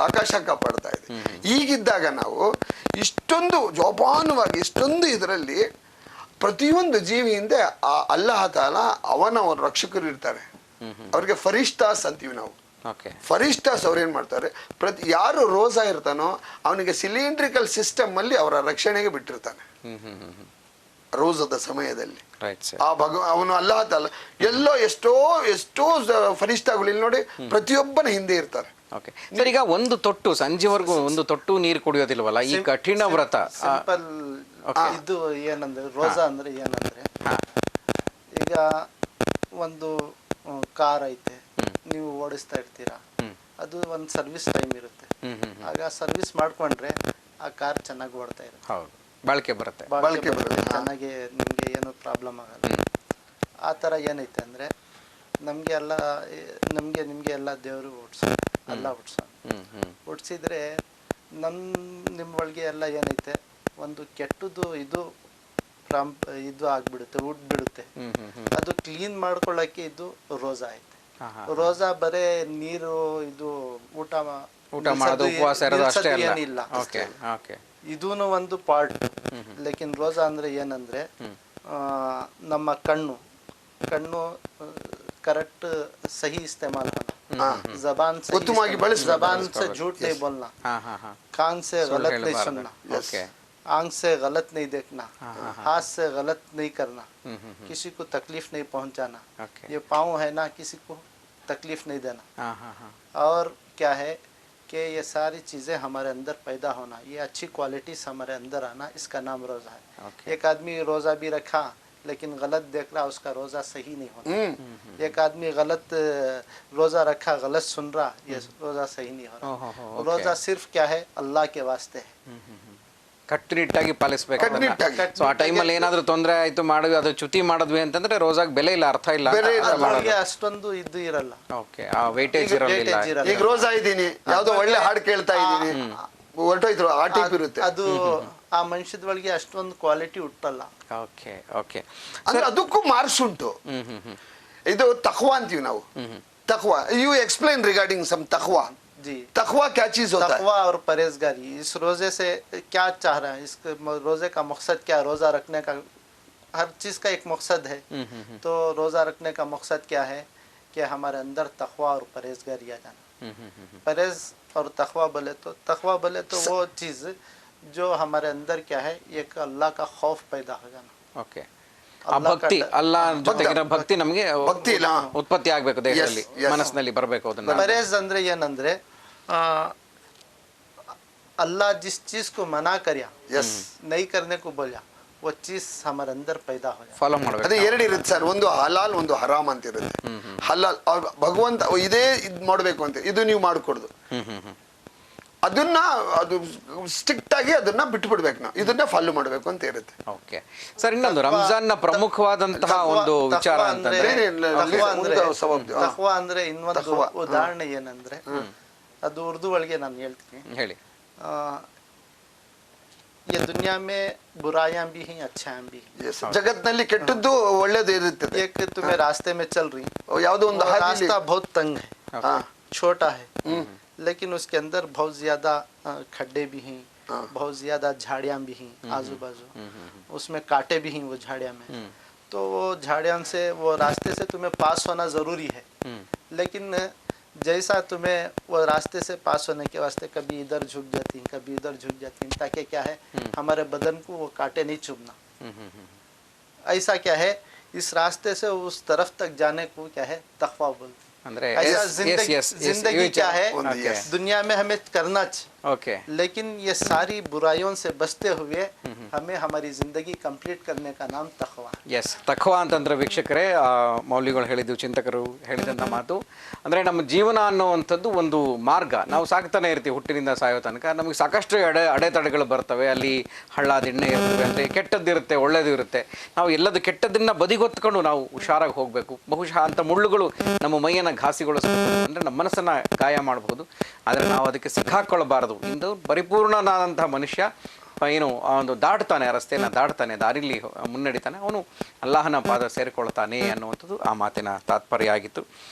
ಆಕಾಶ ಕಾಪಾಡ್ತಾ ಇದೆ. ಈಗಿದ್ದಾಗ ನಾವು ಇಷ್ಟೊಂದು ಜೋಪಾನವಾಗಿ, ಇಷ್ಟೊಂದು ಇದರಲ್ಲಿ ಪ್ರತಿಯೊಂದು ಜೀವಿ ಹಿಂದೆ ಆ ಅಲ್ಲಾಹ ತಾಲ ಅವನ ರಕ್ಷಕರು ಇರ್ತಾರೆ. ಅವ್ರಿಗೆ ಫರಿಷ್ತಾಸ್ ಅಂತೀವಿ ನಾವು. ಫರಿಷ್ಟಾಸ್ ಅವ್ರೇನ್ ಮಾಡ್ತಾರೆ, ಯಾರು ರೋಜಾ ಇರ್ತಾನೋ ಅವನಿಗೆ ಸಿಲಿಂಡ್ರಿಕಲ್ ಸಿಸ್ಟಮ್ ಅಲ್ಲಿ ಅವರ ರಕ್ಷಣೆಗೆ ಬಿಟ್ಟಿರ್ತಾನೆ ರೋಜದ ಸಮಯದಲ್ಲಿ. ಅವನು ಅಲ್ಲಾಹ ತಾಲ ಎಷ್ಟೋ ಫರಿಷ್ಠಗಳು ಇಲ್ಲಿ ನೋಡಿ ಪ್ರತಿಯೊಬ್ಬನ ಹಿಂದೆ ಇರ್ತಾರೆ. ಸರ್, ಈಗ ಒಂದು ತೊಟ್ಟು ಸಂಜೆವರೆಗೂ ಒಂದು ತೊಟ್ಟು ನೀರು ಕುಡಿಯೋದಿಲ್ವಲ್ಲ, ಈ ಕಠಿಣ ವ್ರತ ಸಿಂಪಲ್ ಇದು ಏನಂದ್ರೆ, ರೋಜಾ ಅಂದ್ರೆ ಏನಂದ್ರೆ, ಈಗ ಒಂದು ಕಾರ್ ಐತೆ, ನೀವು ಓಡಿಸ್ತಾ ಇರ್ತೀರಾ, ಅದು ಒಂದು ಸರ್ವಿಸ್ ಟೈಮ್ ಇರುತ್ತೆ. ಆಗ ಸರ್ವಿಸ್ ಮಾಡ್ಕೊಂಡ್ರೆ ಆ ಕಾರ್ ಚೆನ್ನಾಗಿ ಓಡ್ತಾ ಇರುತ್ತೆ, ಬಾಳಿಕೆ ಬರುತ್ತೆ, ಚೆನ್ನಾಗಿ ನಿಮ್ಗೆ ಏನು ಪ್ರಾಬ್ಲಮ್ ಆಗಲ್ಲ. ಆ ತರ ಏನೈತೆ ಅಂದ್ರೆ, ನಿಮ್ಗೆ ಎಲ್ಲ ದೇವರು ಹುಟ್ಸಿದ್ರೆ ನಿಮ್ಮ ಒಳಗೆ ಎಲ್ಲ ಏನೈತೆ, ಒಂದು ಕೆಟ್ಟದ್ದು ಇದು ಆಗ್ಬಿಡುತ್ತೆ, ಉಟ್ಬಿಡುತ್ತೆ. ಅದು ಕ್ಲೀನ್ ಮಾಡ್ಕೊಳ್ಳಕ್ಕೆ ಇದು ರೋಜಾ ಐತೆ. ರೋಜಾ ಬರೇ ನೀರು, ಇದು ಊಟ ಮಾಡೋದು, ಉಪವಾಸ ಇರೋದು ಅಷ್ಟೇ ಏನಿಲ್ಲ. ಇದೂನು ಒಂದು ಪಾರ್ಟ್. ಲೇಕಿನ್ ರೋಜಾ ಅಂದ್ರೆ ಏನಂದ್ರೆ, ನಮ್ಮ ಕಣ್ಣು करेक्ट सही इस्तेमाल होना, जबान से झूठ नहीं बोलना, कान से गलत नहीं सुनना, आंख से गलत नहीं देखना, हाथ से गलत नहीं करना, किसी को तकलीफ नहीं पहुंचाना, ये पाँव है ना, किसी को तकलीफ नहीं देना. और क्या है कि ये सारी चीज़ें हमारे अंदर पैदा होना, ये अच्छी क्वालिटीज हमारे अंदर आना, इसका नाम रोज़ा है. एक आदमी रोज़ा भी रखा लेकिन गलत देख रहा, उसका रोज़ा सही नहीं होता. एक आदमी गलत रोज़ा रखा, गलत सुन रहा, ये रोज़ा सही नहीं हो रहा. रोज़ा सिर्फ क्या है, अल्लाह के वास्ते है. ಕಟ್ಟುನಿಟ್ಟಾಗಿ ಪಾಲಿಸಬೇಕು. ಸೊ ಆ ಟೈಮಲ್ಲಿ ಏನಾದರೂ ತೊಂದರೆ ಆಯ್ತು ಮಾಡಿದ್ವಿ, ಅದು ಚ್ಯುತಿ ಮಾಡಿದ್ವಿ ಅಂತಂದ್ರೆ ರೋಜಾಗ್ ಬೆಲೆ ಇಲ್ಲ, ಅರ್ಥ ಇಲ್ಲ, ಅಷ್ಟೊಂದು ಇದು ಇರಲ್ಲ. ಓಕೆ, ಆ ವೇಟೇಜ್ ಇರಲ್ಲ. ಈಗ ರೋಜಾ ಇದ್ದೀನಿ, ಯಾವುದೋ ಒಳ್ಳೆ ಹಾಡು ಕೇಳ್ತಾ ಇದ್ದೀನಿ, ಹೊರಟೋಯ್ತು, ಆ ಟೈಪ್ ಇರುತ್ತೆ. ಅದು ಆ ಮನುಷ್ಯದ ಒಳಗೆ ಅಷ್ಟೊಂದು ಕ್ವಾಲಿಟಿ ಹುಟ್ಟಲ್ಲ. ಓಕೆ ಓಕೆ, ಅಂದ್ರೆ ಅದಕ್ಕೂ ಮಾರ್ಕ್ಸ್ ಉಂಟು. ಇದು ತಖ್ವಾ ಅಂತೀವಿ ನಾವು. तकवा, यू एक्सप्लेन रिगार्डिंग सम तकवा. जी, तकवा क्या चीज होता है? तकवा और परहेजगारी, इस रोजे से क्या चाह रहा है, इस रोजे का मकसद क्या, रोजा रखने का हर चीज़ का एक मकसद है। तो रोज़ा रखने का मकसद क्या है कि हमारे अंदर तकवा और परहेजगारी आ जाना। परहेज और तकवा बोले तो वो चीज़ जो हमारे अंदर क्या है, एक अल्लाह का खौफ पैदा हो जाना। ಓಕೆ ಆ ಭಕ್ತಿ ಅಲ್ಲ ಜೊತೆಗಿನ ಭಕ್ತಿ ನಮಗೆ ಭಕ್ತಿ ಇಲ್ಲ. ಉತ್ಪತ್ತಿ ಆಗಬೇಕು ದೇಹದಲ್ಲಿ, Yes, yes. ಮನಸ್ಸಿನಲ್ಲಿ ಬರಬೇಕು ಅದನ್ನ. परहेज ಅಂದ್ರೆ ಏನಂದ್ರೆ अल्लाह जिस चीज को मना करया, Yes. नहीं करने को बोला, वो चीज हमारे अंदर पैदा हो जाए। ಫಾಲೋ ಮಾಡಬೇಕು. ಅದೇ ಎರಡು ಇರುತ್ತೆ ಸರ್, ಒಂದು ಹಲಾಲ್ ಒಂದು ಹರಾಮ್ ಅಂತ ಇರುತ್ತೆ. ಹಲಾಲ್ ಭಗವಂತ ಇದೇ ಇದ್ ಮಾಡ್ಬೇಕು ಅಂತ, ಇದು ನೀವು ಮಾಡ್ಕೊಡ್ದು, ಅದನ್ನ ಅದು ಸ್ಟ್ರಿಕ್ಟ್ ಆಗಿ ಅದನ್ನ ಬಿಟ್ಟು ಬಿಡ್ಬೇಕು, ನಾವು ಇದನ್ನ ಫಾಲೋ ಮಾಡ್ಬೇಕು ಅಂತ ಇರುತ್ತೆ. ಓಕೆ ಸರ್, ಇನ್ನೊಂದು ರಂಜಾನ್ನ ಪ್ರಮುಖವಾದಂತಹ ಒಂದು ವಿಚಾರ ಅಂತಂದ್ರೆ ತಖ್ವಾ ಅಂದ್ರೆ ಇನ್ನೊಂದು ತಖ್ವಾ. ಉದಾಹರಣೆ ಏನಂದ್ರೆ, ಅದು ಉರ್ದು ಒಳಗೆ ನಾನು ಹೇಳ್ತೀನಿ. ಹೇಳಿ. ये दुनिया में बुराइयां भी हैं, अच्छाइयां भी हैं। Yes. ಜಗತ್ತಿನಲ್ಲಿ ಕೆಟ್ಟದ್ದು ಒಳ್ಳೇದು ಇರುತ್ತೆ. एक तुम्हें रास्ते में चल रही, ಯಾವುದೋ ಒಂದು वो ಹಾದಿಲಿ रास्ता बहुत तंग है, ಹಾ, छोटा है, लेकिन उसके अंदर बहुत ज्यादा खड्डे भी हैं, बहुत ज्यादा झाड़ियां भी हैं आजू बाजू, उसमें कांटे भी हैं वो झाड़ियां में। तो वो झाड़ियां से, वो रास्ते से तुम्हें पास होना जरूरी है, लेकिन जैसा तुम्हें वो रास्ते से पास होने के वास्ते कभी इधर झुक जाती हैं, कभी इधर झुक जाती हैं, ताकि क्या है हमारे बदन को वो कांटे नहीं चुभना। ऐसा क्या है, इस रास्ते से उस तरफ तक जाने को क्या है तख्वा बोलते हैं। ಅಂದ್ರೆ ऐसा जिंदगी जिंदगी क्या है, Yes. दुनिया में हमें करना चाहिए, ಓಕೆ लेकिन ये सारी बुराइयों से बचते हुए हमें हमारी जिंदगी कंप्लीट करने का नाम तख्वा है। ಎಸ್, ತಖ್ವಾ ಅಂತಂದ್ರೆ ವೀಕ್ಷಕರೇ, ಮೌಲ್ಯಗಳು ಹೇಳಿದ್ದು, ಚಿಂತಕರು ಹೇಳಿದಂಥ ಮಾತು ಅಂದರೆ ನಮ್ಮ ಜೀವನ ಅನ್ನುವಂಥದ್ದು ಒಂದು ಮಾರ್ಗ. ನಾವು ಸಾಕ್ತಾನೆ ಇರ್ತೀವಿ ಹುಟ್ಟಿನಿಂದ ಸಾಯೋ ತನಕ. ನಮಗೆ ಸಾಕಷ್ಟು ಅಡೆತಡೆಗಳು ಬರ್ತವೆ, ಅಲ್ಲಿ ಹಳ್ಳ ದಿಣ್ಣೆ ಇರ್ತವೆ, ಅಂದರೆ ಕೆಟ್ಟದ್ದಿರುತ್ತೆ, ಒಳ್ಳೇದು ಇರುತ್ತೆ. ನಾವು ಎಲ್ಲದು ಕೆಟ್ಟದನ್ನು ಬದಿಗೊತ್ಕೊಂಡು ನಾವು ಹುಷಾರಾಗಿ ಹೋಗಬೇಕು. ಬಹುಶಃ ಅಂಥ ಮುಳ್ಳುಗಳು ನಮ್ಮ ಮೈಯನ್ನು ಘಾಸಿಗೊಳಿಸಬಹುದು, ಅಂದರೆ ನಮ್ಮ ಮನಸ್ಸನ್ನು ಗಾಯ ಮಾಡಬಹುದು. ಆದರೆ ನಾವು ಅದಕ್ಕೆ ಸಿಕ್ಕಾಕ್ಕೊಳ್ಬಾರದು. ಇಂದು ಪರಿಪೂರ್ಣನಾದಂತಹ ಮನುಷ್ಯ ಏನು ಒಂದು ದಾಟ್ತಾನೆ, ರಸ್ತೆಯನ್ನು ದಾಟ್ತಾನೆ, ದಾರಿಲಿ ಮುನ್ನಡಿತಾನೆ, ಅವನು ಅಲ್ಲಾಹನ ಪಾದ ಸೇರಿಕೊಳ್ತಾನೆ ಅನ್ನುವಂಥದ್ದು ಆ ಮಾತಿನ ತಾತ್ಪರ್ಯ ಆಗಿತ್ತು.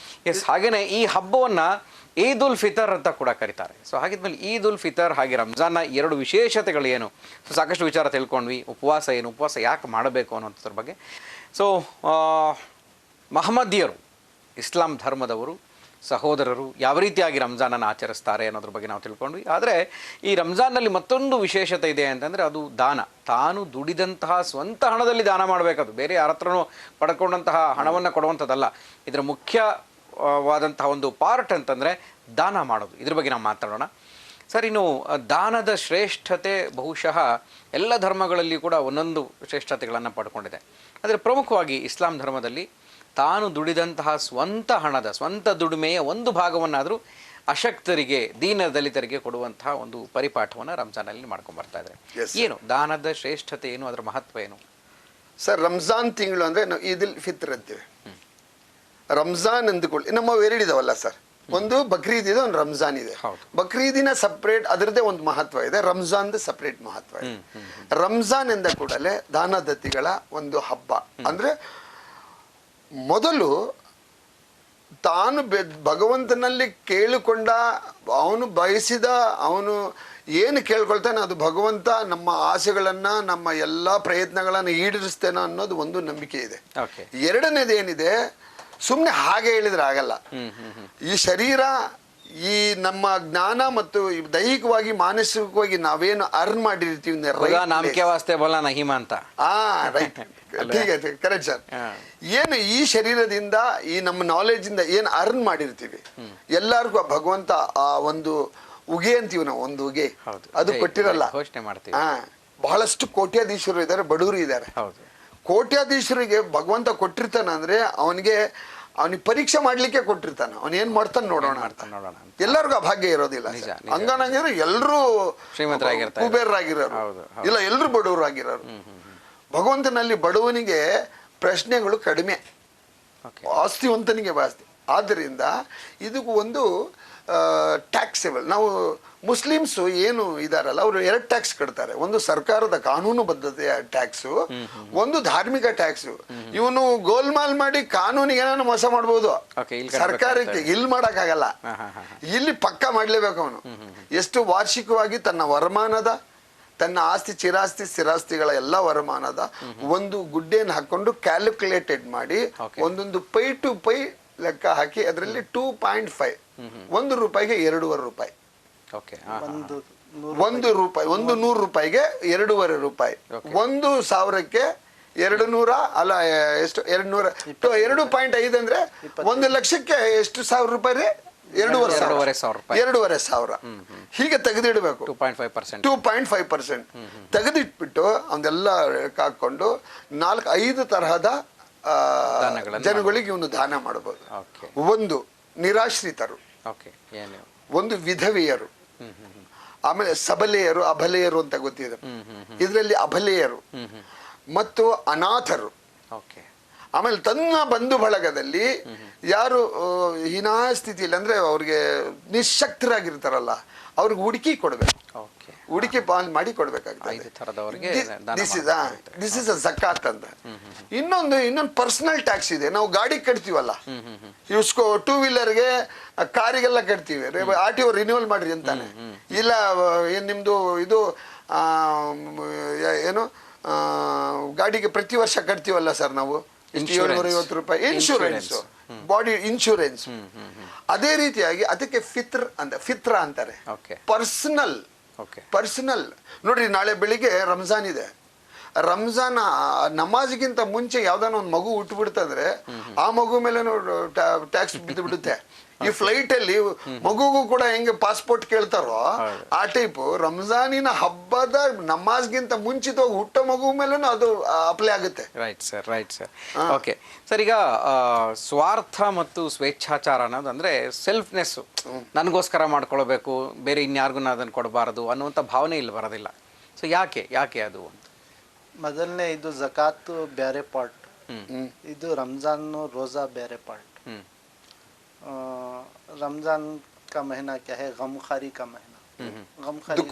ಎಸ್, ಹಾಗೆಯೇ ಈ ಹಬ್ಬವನ್ನು ಈದ್ ಉಲ್ ಫಿತರ್ ಅಂತ ಕೂಡ ಕರೀತಾರೆ. ಸೊ ಹಾಗಿದ್ಮೇಲೆ ಈದ್ ಉಲ್ ಫಿತರ್ ಹಾಗೆ ರಂಜಾನ್ನ ಎರಡು ವಿಶೇಷತೆಗಳು ಏನು? ಸೊ ಸಾಕಷ್ಟು ವಿಚಾರ ತಿಳ್ಕೊಂಡ್ವಿ. ಉಪವಾಸ ಏನು, ಉಪವಾಸ ಯಾಕೆ ಮಾಡಬೇಕು ಅನ್ನೋಂಥದ್ರ ಬಗ್ಗೆ. ಸೊ ಮಹಮ್ಮದಿಯರು, ಇಸ್ಲಾಂ ಧರ್ಮದವರು, ಸಹೋದರರು ಯಾವ ರೀತಿಯಾಗಿ ರಂಜಾನನ್ನು ಆಚರಿಸ್ತಾರೆ ಅನ್ನೋದ್ರ ಬಗ್ಗೆ ನಾವು ತಿಳ್ಕೊಂಡ್ವಿ. ಆದರೆ ಈ ರಂಜಾನ್ನಲ್ಲಿ ಮತ್ತೊಂದು ವಿಶೇಷತೆ ಇದೆ ಅಂತಂದರೆ ಅದು ದಾನ. ತಾನು ದುಡಿದಂತಹ ಸ್ವಂತ ಹಣದಲ್ಲಿ ದಾನ ಮಾಡಬೇಕದು, ಬೇರೆ ಯಾರ ಹತ್ರನೂ ಪಡ್ಕೊಂಡಂತಹ ಹಣವನ್ನು ಕೊಡುವಂಥದ್ದಲ್ಲ. ಇದರ ಮುಖ್ಯವಾದಂತಹ ಒಂದು ಪಾರ್ಟ್ ಅಂತಂದರೆ ದಾನ ಮಾಡೋದು. ಇದ್ರ ಬಗ್ಗೆ ನಾವು ಮಾತಾಡೋಣ. ಸರ್, ಇನ್ನು ದಾನದ ಶ್ರೇಷ್ಠತೆ ಬಹುಶಃ ಎಲ್ಲ ಧರ್ಮಗಳಲ್ಲಿ ಕೂಡ ಒಂದೊಂದು ಶ್ರೇಷ್ಠತೆಗಳನ್ನು ಪಡ್ಕೊಂಡಿದೆ. ಆದರೆ ಪ್ರಮುಖವಾಗಿ ಇಸ್ಲಾಂ ಧರ್ಮದಲ್ಲಿ ತಾನು ದುಡಿದಂತಹ ಸ್ವಂತ ಹಣದ, ಸ್ವಂತ ದುಡಿಮೆಯ ಒಂದು ಭಾಗವನ್ನಾದರೂ ಅಶಕ್ತರಿಗೆ, ದೀನ ದಲಿತರಿಗೆ ಕೊಡುವಂತಹ ಒಂದು ಪರಿಪಾಠವನ್ನು ರಂಜಾನಲ್ಲಿ ಮಾಡ್ಕೊಂಡು ಬರ್ತಾ ಇದ್ದಾರೆ. ಏನು ದಾನದ ಶ್ರೇಷ್ಠತೆ ಏನು, ಅದರ ಮಹತ್ವ ಏನು? ಸರ್, ರಂಜಾನ್ ತಿಂಗಳು ಅಂದರೆ ನಾವು ಈದ್ ಉಲ್ ಫಿತ್ರ್ ಅಂತೀವಿ. ರಂಜಾನ್ ಅಂದುಕೊಳ್ಳಿ, ನಮ್ಮ ಎರಡಿದಾವಲ್ಲ ಸರ್, ಒಂದು ಬಕ್ರೀದ್ ಇದೆ, ಒಂದು ರಂಜಾನ್ ಇದೆ. ಬಕ್ರೀದಿನ ಸಪ್ರೇಟ್ ಅದರದ್ದೇ ಒಂದು ಮಹತ್ವ ಇದೆ, ರಂಜಾನ್ದು ಸಪ್ರೇಟ್ ಮಹತ್ವ ಇದೆ. ರಂಜಾನ್ ಎಂದ ಕೂಡಲೇ ದಾನ ದತ್ತಿಗಳ ಒಂದು ಹಬ್ಬ. ಅಂದರೆ ಮೊದಲು ತಾನು ಭಗವಂತನಲ್ಲಿ ಕೇಳಿಕೊಂಡ, ಅವನು ಬಯಸಿದ, ಅವನು ಏನು ಕೇಳ್ಕೊಳ್ತಾನೆ ಅದು ಭಗವಂತ ನಮ್ಮ ಆಸೆಗಳನ್ನು, ನಮ್ಮ ಎಲ್ಲ ಪ್ರಯತ್ನಗಳನ್ನು ಈಡೇರಿಸ್ತೇನೆ ಅನ್ನೋದು ಒಂದು ನಂಬಿಕೆ ಇದೆ. ಎರಡನೇದು ಏನಿದೆ, ಸುಮ್ಮನೆ ಹಾಗೆ ಹೇಳಿದ್ರೆ ಆಗಲ್ಲ. ಈ ಶರೀರ, ಈ ನಮ್ಮ ಜ್ಞಾನ ಮತ್ತು ದೈಹಿಕವಾಗಿ ಮಾನಸಿಕವಾಗಿ ನಾವೇನು ಅರ್ನ್ ಮಾಡಿರ್ತೀವಿ, ಕರೆಕ್ಟ್ ಸರ್. ಏನು ಈ ಶರೀರದಿಂದ, ಈ ನಮ್ಮ ನಾಲೆಜ್ ಇಂದ ಏನು ಅರ್ನ್ ಮಾಡಿರ್ತೀವಿ, ಎಲ್ಲರಿಗೂ ಭಗವಂತ ಆ ಒಂದು ಉಗೆ ಅಂತೀವಿ ನಾವು, ಒಂದು ಉಗೆ ಅದು ಕೊಟ್ಟಿರಲ್ಲ. ಬಹಳಷ್ಟು ಕೋಟ್ಯಾಧೀಶರು ಇದ್ದಾರೆ, ಬಡವರು ಇದ್ದಾರೆ. ಕೋಟ್ಯಾಧೀಶರಿಗೆ ಭಗವಂತ ಕೊಟ್ಟಿರ್ತಾನ ಅಂದ್ರೆ ಅವನಿಗೆ ಪರೀಕ್ಷೆ ಮಾಡ್ಲಿಕ್ಕೆ ಕೊಟ್ಟಿರ್ತಾನ, ಅವನ್ ಏನ್ ಮಾಡ್ತಾನೆ ನೋಡೋಣ. ಎಲ್ಲರಿಗೂ ಆ ಭಾಗ್ಯ ಇರೋದಿಲ್ಲ. ಹಂಗಂಗಿದ್ರೆ ಎಲ್ರೂ ಕುಬೇರರಾಗಿರೋರು ಇಲ್ಲ, ಎಲ್ರು ಬಡವರಾಗಿರೋರು. ಭಗವಂತನಲ್ಲಿ ಬಡವನಿಗೆ ಪ್ರಶ್ನೆಗಳು ಕಡಿಮೆ, ಆಸ್ತಿವಂತನಿಗೆ ಜಾಸ್ತಿ. ಆದ್ದರಿಂದ ಇದಕ್ಕೂ ಒಂದು ಟ್ಯಾಕ್ಸೇಬಲ್. ನಾವು ಮುಸ್ಲಿಮ್ಸು ಏನು ಇದಾರಲ್ಲ, ಅವರು ಎರಡು ಟ್ಯಾಕ್ಸ್ ಕಟ್ತಾರೆ. ಒಂದು ಸರ್ಕಾರದ ಕಾನೂನುಬದ್ಧತೆಯ ಟ್ಯಾಕ್ಸು, ಒಂದು ಧಾರ್ಮಿಕ ಟ್ಯಾಕ್ಸು. ಇವನು ಗೋಲ್ಮಾಲ್ ಮಾಡಿ ಕಾನೂನಿಗೆ ಏನಾದ್ರು ಮೋಸ ಮಾಡ್ಬೋದು, ಸರ್ಕಾರಕ್ಕೆ ಇಲ್ಲಿ ಮಾಡಕ್ಕಾಗಲ್ಲ. ಇಲ್ಲಿ ಪಕ್ಕ ಮಾಡ್ಲೇಬೇಕು ಅವನು. ಎಷ್ಟು ವಾರ್ಷಿಕವಾಗಿ ತನ್ನ ವರಮಾನದ ತನ್ನ ಆಸ್ತಿ ಚಿರಾಸ್ತಿ ಸ್ಥಿರಾಸ್ತಿಗಳ ಎಲ್ಲ ವರಮಾನದ ಒಂದು ಗುಡ್ಡೆಯನ್ನು ಹಾಕೊಂಡು ಕ್ಯಾಲ್ಕುಲೇಟೆಡ್ ಮಾಡಿ ಒಂದೊಂದು ಪೈ ಟು ಪೈ ಲೆಕ್ಕ ಹಾಕಿ ಅದರಲ್ಲಿ 2.5 ₹1ಗೆ 2.5 ರೂಪಾಯಿ, ಓಕೆ ₹1 ಒಂದು ₹100ಗೆ 2.5 ರೂಪಾಯಿ, 1,000ಕ್ಕೆ 200 ಅಲ್ಲ ಎಷ್ಟು 2.5 ಅಂದ್ರೆ 1,00,000ಕ್ಕೆ ಎಷ್ಟು ಸಾವಿರ ರೂಪಾಯಿ ರೀ? 2,500 ಹೀಗೆ ತೆಗೆದಿಡಬೇಕು. 2.5% ತೆಗೆದಿಟ್ಬಿಟ್ಟು ಅವನ್ನೆಲ್ಲ ಹಾಕೊಂಡು 4-5 ತರಹದ ಜನಗಳಿಗೆ ಇವನು ದಾನ ಮಾಡಬಹುದು. ಒಂದು ನಿರಾಶ್ರಿತರು, ಒಂದು ವಿಧವೆಯರು, ಆಮೇಲೆ ಸಬಲೆಯರು ಅಬಲೆಯರು ಅಂತ ಗೊತ್ತಿದೆ, ಇದರಲ್ಲಿ ಅಬಲೆಯರು ಮತ್ತು ಅನಾಥರು, ಆಮೇಲೆ ತನ್ನ ಬಂಧು ಬಳಗದಲ್ಲಿ ಯಾರು ಹೀನಾಯ ಸ್ಥಿತಿಯಲ್ಲಿ ಅಂದ್ರೆ ಅವ್ರಿಗೆ ನಿಶಕ್ತರಾಗಿರ್ತಾರಲ್ಲ ಅವ್ರಿಗೆ ಹುಡುಕಿ ಕೊಡ್ಬೇಕು, ಹುಡುಕಿ ಪಾಲ್ ಮಾಡಿ ಕೊಡ್ಬೇಕಾಗ್ತದೆ. ದಿಸ್ ಇಸ್ ಅ ಝಕಾತ್ ಅಂತ. ಇನ್ನೊಂದು ಪರ್ಸನಲ್ ಟ್ಯಾಕ್ಸ್ ಇದೆ. ನಾವು ಗಾಡಿ ಕಟ್ತೀವಲ್ಲ, ಇಸ್ಕೋ 2 ವೀಲರ್ಗೆ ಕಾರಿಗೆಲ್ಲ ಕಟ್ತೀವಿ, RTO ರಿನ್ಯೂವಲ್ ಮಾಡ್ರಿ ಅಂತಾನೆ. ಇಲ್ಲ ನಿಮ್ದು ಇದು ಏನು ಗಾಡಿಗೆ ಪ್ರತಿ ವರ್ಷ ಕಟ್ತೀವಲ್ಲ ಸರ್ ನಾವು ₹750 ಇನ್ಶೂರೆನ್ಸ್, ಬಾಡಿ ಇನ್ಶೂರೆನ್ಸ್. ಅದೇ ರೀತಿಯಾಗಿ ಅದಕ್ಕೆ ಫಿತ್ರ ಅಂತಾರೆ, ಪರ್ಸನಲ್. ನೋಡ್ರಿ, ನಾಳೆ ಬೆಳಿಗ್ಗೆ ರಂಜಾನ್ ಇದೆ. ರಂಜಾನ್ ನಮಾಜ್ಗಿಂತ ಮುಂಚೆ ಯಾವ್ದಾನ ಒಂದು ಮಗು ಹುಟ್ಟುಬಿಡ್ತಂದ್ರೆ ಆ ಮಗು ಮೇಲೆ ಟ್ಯಾಕ್ಸ್ ಬಿದ್ದು ಬಿಡುತ್ತೆ. ಈ ಫ್ಲೈಟ್ ಅಲ್ಲಿ ಮಗುಗೂ ಕೂಡ ಹೆಂಗೆ ಪಾಸ್ಪೋರ್ಟ್ ಕೇಳ್ತಾರೋ ಆ ಟೈಪ್ ರಂಜಾನಿನ ಹಬ್ಬದ ನಮಾಜ್ಗಿಂತ ಮುಂಚಿತವಾಗಿ ಹುಟ್ಟೋ ಮಗು ಮೇಲೂ ಅದು ಅಪ್ಲೈ ಆಗುತ್ತೆ. Right sir. ಓಕೆ ಸರ್, ಈಗ ಸ್ವಾರ್ಥ ಮತ್ತು ಸ್ವೇಚ್ಛಾಚಾರ ಅನ್ನೋದು ಅಂದ್ರೆ ಸೆಲ್ಫ್ನೆಸ್, ನನಗೋಸ್ಕರ ಮಾಡ್ಕೊಳ್ಬೇಕು, ಬೇರೆ ಇನ್ಯಾರಿಗೂ ಅದನ್ನು ಕೊಡಬಾರದು ಅನ್ನುವಂಥ ಭಾವನೆ ಇಲ್ಲಿ ಬರೋದಿಲ್ಲ. ಸೊ ಯಾಕೆ ಅದು ಅಂತ? ಮೊದಲನೇ ಇದು ಝಕಾತ್ ಬೇರೆ ಪಾರ್ಟ್, ಇದು ರಂಜಾನ್ ರೋಜಾ ಬೇರೆ ಪಾರ್ಟ್. रमजान का महीना क्या है? गमखारी का महीना, गमखारी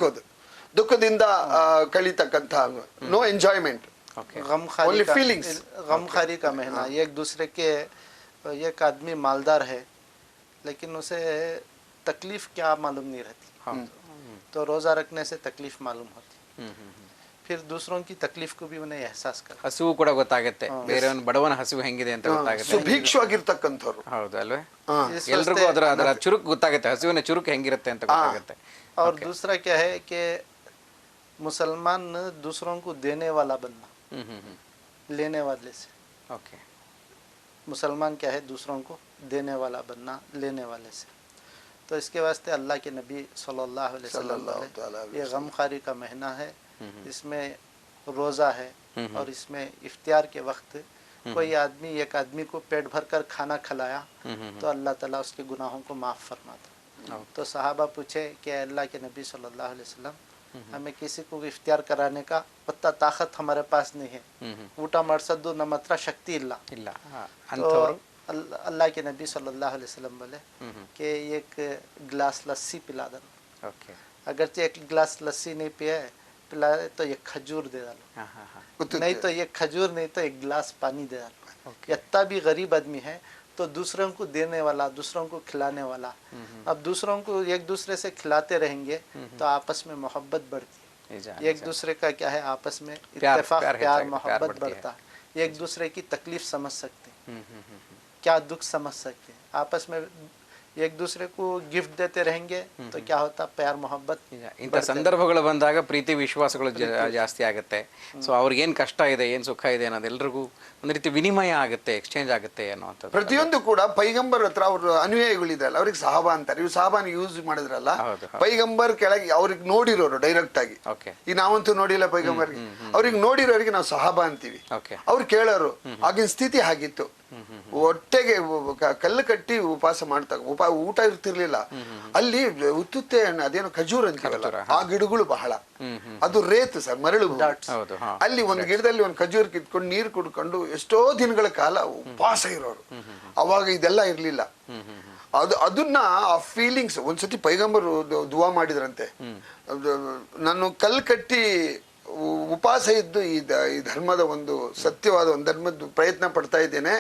ದುಃಖದಿಂದ ಕಳೀತಕ್ಕಂಥ ನೋ ಎಂಜಾಯ್ಮೆಂಟ್, गमखारी का महीना. एक दूसरे के एक आदमी मालदार है लेकिन उसे तकलीफ क्या मालूम नहीं रहती, तो रोजा रखने से तकलीफ मालूम होती. फिर दूसरों की तकलीफ को भी उन्हें एहसास कर, ಹಸಿವು ಕೂಡ ಗೊತ್ತಾಗುತ್ತೆ, ಬೇರೆಯವನ ಬಡವನ ಹಸಿವು ಹೆಂಗಿದೆ ಅಂತ ಗೊತ್ತಾಗುತ್ತೆ. ಸುಭೀಕ್ಷವಾಗಿರ್ತಕ್ಕಂಥವ್ರು, ಹೌದು ಅಲ್ವೇ? ಎಲ್ರಿಗೂ ಅದರ ಚುರುಕು ಗೊತ್ತಾಗುತ್ತೆ, ಹಸಿವಿನ ಚುರುಕು ಹೆಂಗಿರುತ್ತೆ ಅಂತ ಗೊತ್ತಾಗುತ್ತೆ. और दूसरा क्या है कि मुसलमान दूसरों को देने वाला बनना, लेने वाले से. ओके, मुसलमान क्या है? दूसरों को देने वाला बनना, लेने वाले से. तो इसके वास्ते अल्लाह के नबी सल्लल्लाहु अलैहि वसल्लम ये गमखारी का महीना है, इसमें रोज़ा है और इसमें इफ्तियार के वक्त कोई आदमी एक आदमी को पेट भर कर खाना खिलाया तो अल्लाह ताला उसके गुनाहों को माफ़ फरमाता. तो सहाबा पूछे कि अल्लाह के नबी सल्लल्लाहु अलैहि वसल्लम, हमें किसी को इफ्तियार कराने का पत्ता ताकत हमारे पास नहीं है, ಊಟ ಮಾಡಿಸೋದು ನಮ್ಮ ಹತ್ರ ಶಕ್ತಿ ಇಲ್ಲ. तो अल्लाह के नबी सल्लल्लाहु अलैहि वसल्लम बोले कि एक गिलास लस्सी पिला दो. अगरचे एक गिलास लस्सी नहीं पिलाए तो एक खजूर दे डालो, नहीं तो एक खजूर नहीं तो एक गिलास पानी दे डालो. इतना भी गरीब आदमी है तो दूसरों को देने वाला, दूसरों को खिलाने वाला. अब दूसरों को एक दूसरे से खिलाते रहेंगे तो आपस में मोहब्बत बढ़ती है. एक दूसरे का क्या है? आपस में इत्तेफाक, प्यार मोहब्बत बढ़ता है. एक दूसरे की तकलीफ समझ सकते हैं, क्या दुख समझ सकते हैं. आपस में एक दूसरे को गिफ्ट देते रहेंगे तो क्या होता? प्यार मोहब्बत. ಇಂಥ ಸಂದರ್ಭಗಳು ಬಂದಾಗ ಪ್ರೀತಿ ವಿಶ್ವಾಸಗಳು ಜಾಸ್ತಿ ಆಗುತ್ತೆ. ಸೊ ಅವ್ರಿಗೇನು ಕಷ್ಟ ಇದೆ, ಏನು ಸುಖ ಇದೆ ಅನ್ನೋದು ಎಲ್ರಿಗೂ ಒಂದು ರೀತಿ ವಿನಿಮಯ ಆಗುತ್ತೆ, ಎಕ್ಸ್ಚೇಂಜ್ ಆಗುತ್ತೆ ಅನ್ನೋಂಥದ್ದು. ಪ್ರತಿಯೊಂದು ಕೂಡ ಪೈಗಂಬರ್ ಹತ್ರ ಅವ್ರ ಅನುಯಾಯಿಗಳಿದೆಯಲ್ಲ ಅವ್ರಿಗೆ ಸಹಾಬಾ ಅಂತಾರೆ. ಇವ್ರು ಸಹಾಬಾನ ಯೂಸ್ ಮಾಡಿದ್ರಲ್ಲ, ಪೈಗಂಬರ್ ಕೆಳಗೆ ಅವ್ರಿಗೆ ನೋಡಿರೋರು ಡೈರೆಕ್ಟ್ ಆಗಿ. ಈಗ ನಾವಂತೂ ನೋಡಿಲ್ಲ ಪೈಗಂಬರ್ಗೆ, ಅವ್ರಿಗೆ ನೋಡಿರೋರಿಗೆ ನಾವು ಸಹಾಬಾ ಅಂತೀವಿ. ಅವ್ರು ಕೇಳೋರು, ಆಗಿನ ಸ್ಥಿತಿ ಹಾಗಿತ್ತು, ಹೊಟ್ಟೆಗೆ ಕಲ್ಲು ಕಟ್ಟಿ ಉಪವಾಸ ಮಾಡ್ತಾ ಊಟ ಇರ್ತಿರ್ಲಿಲ್ಲ. ಅಲ್ಲಿ ಉತ್ತುತ್ತೆ ಅದೇನೋ ಖಜೂರ್ ಅಂತೀವಲ್ಲ, ಆ ಗಿಡಗಳು ಬಹಳ, ಅದು ರೇತ್ ಸರ್, ಮರಳು. ಅಲ್ಲಿ ಒಂದು ಗಿಡದಲ್ಲಿ ಒಂದು ಖಜೂರ್ ಕಿತ್ಕೊಂಡು ನೀರು ಕುಡ್ಕೊಂಡು ಎಷ್ಟೋ ದಿನಗಳ ಕಾಲ ಉಪವಾಸ ಇರೋರು. ಅವಾಗ ಇದೆಲ್ಲ ಇರ್ಲಿಲ್ಲ. ಅದನ್ನ ಆ ಫೀಲಿಂಗ್ಸ್ ಒಂದ್ಸತಿ ಪೈಗಂಬರು ದುವಾ ಮಾಡಿದ್ರಂತೆ, ನಾನು ಕಲ್ಲು ಕಟ್ಟಿ ಉಪವಾಸ ಇದ್ದು ಈ ಧರ್ಮದ ಒಂದು ಸತ್ಯವಾದ ಒಂದು ಧರ್ಮದ ಪ್ರಯತ್ನ ಪಡ್ತಾ ಇದ್ದೇನೆ,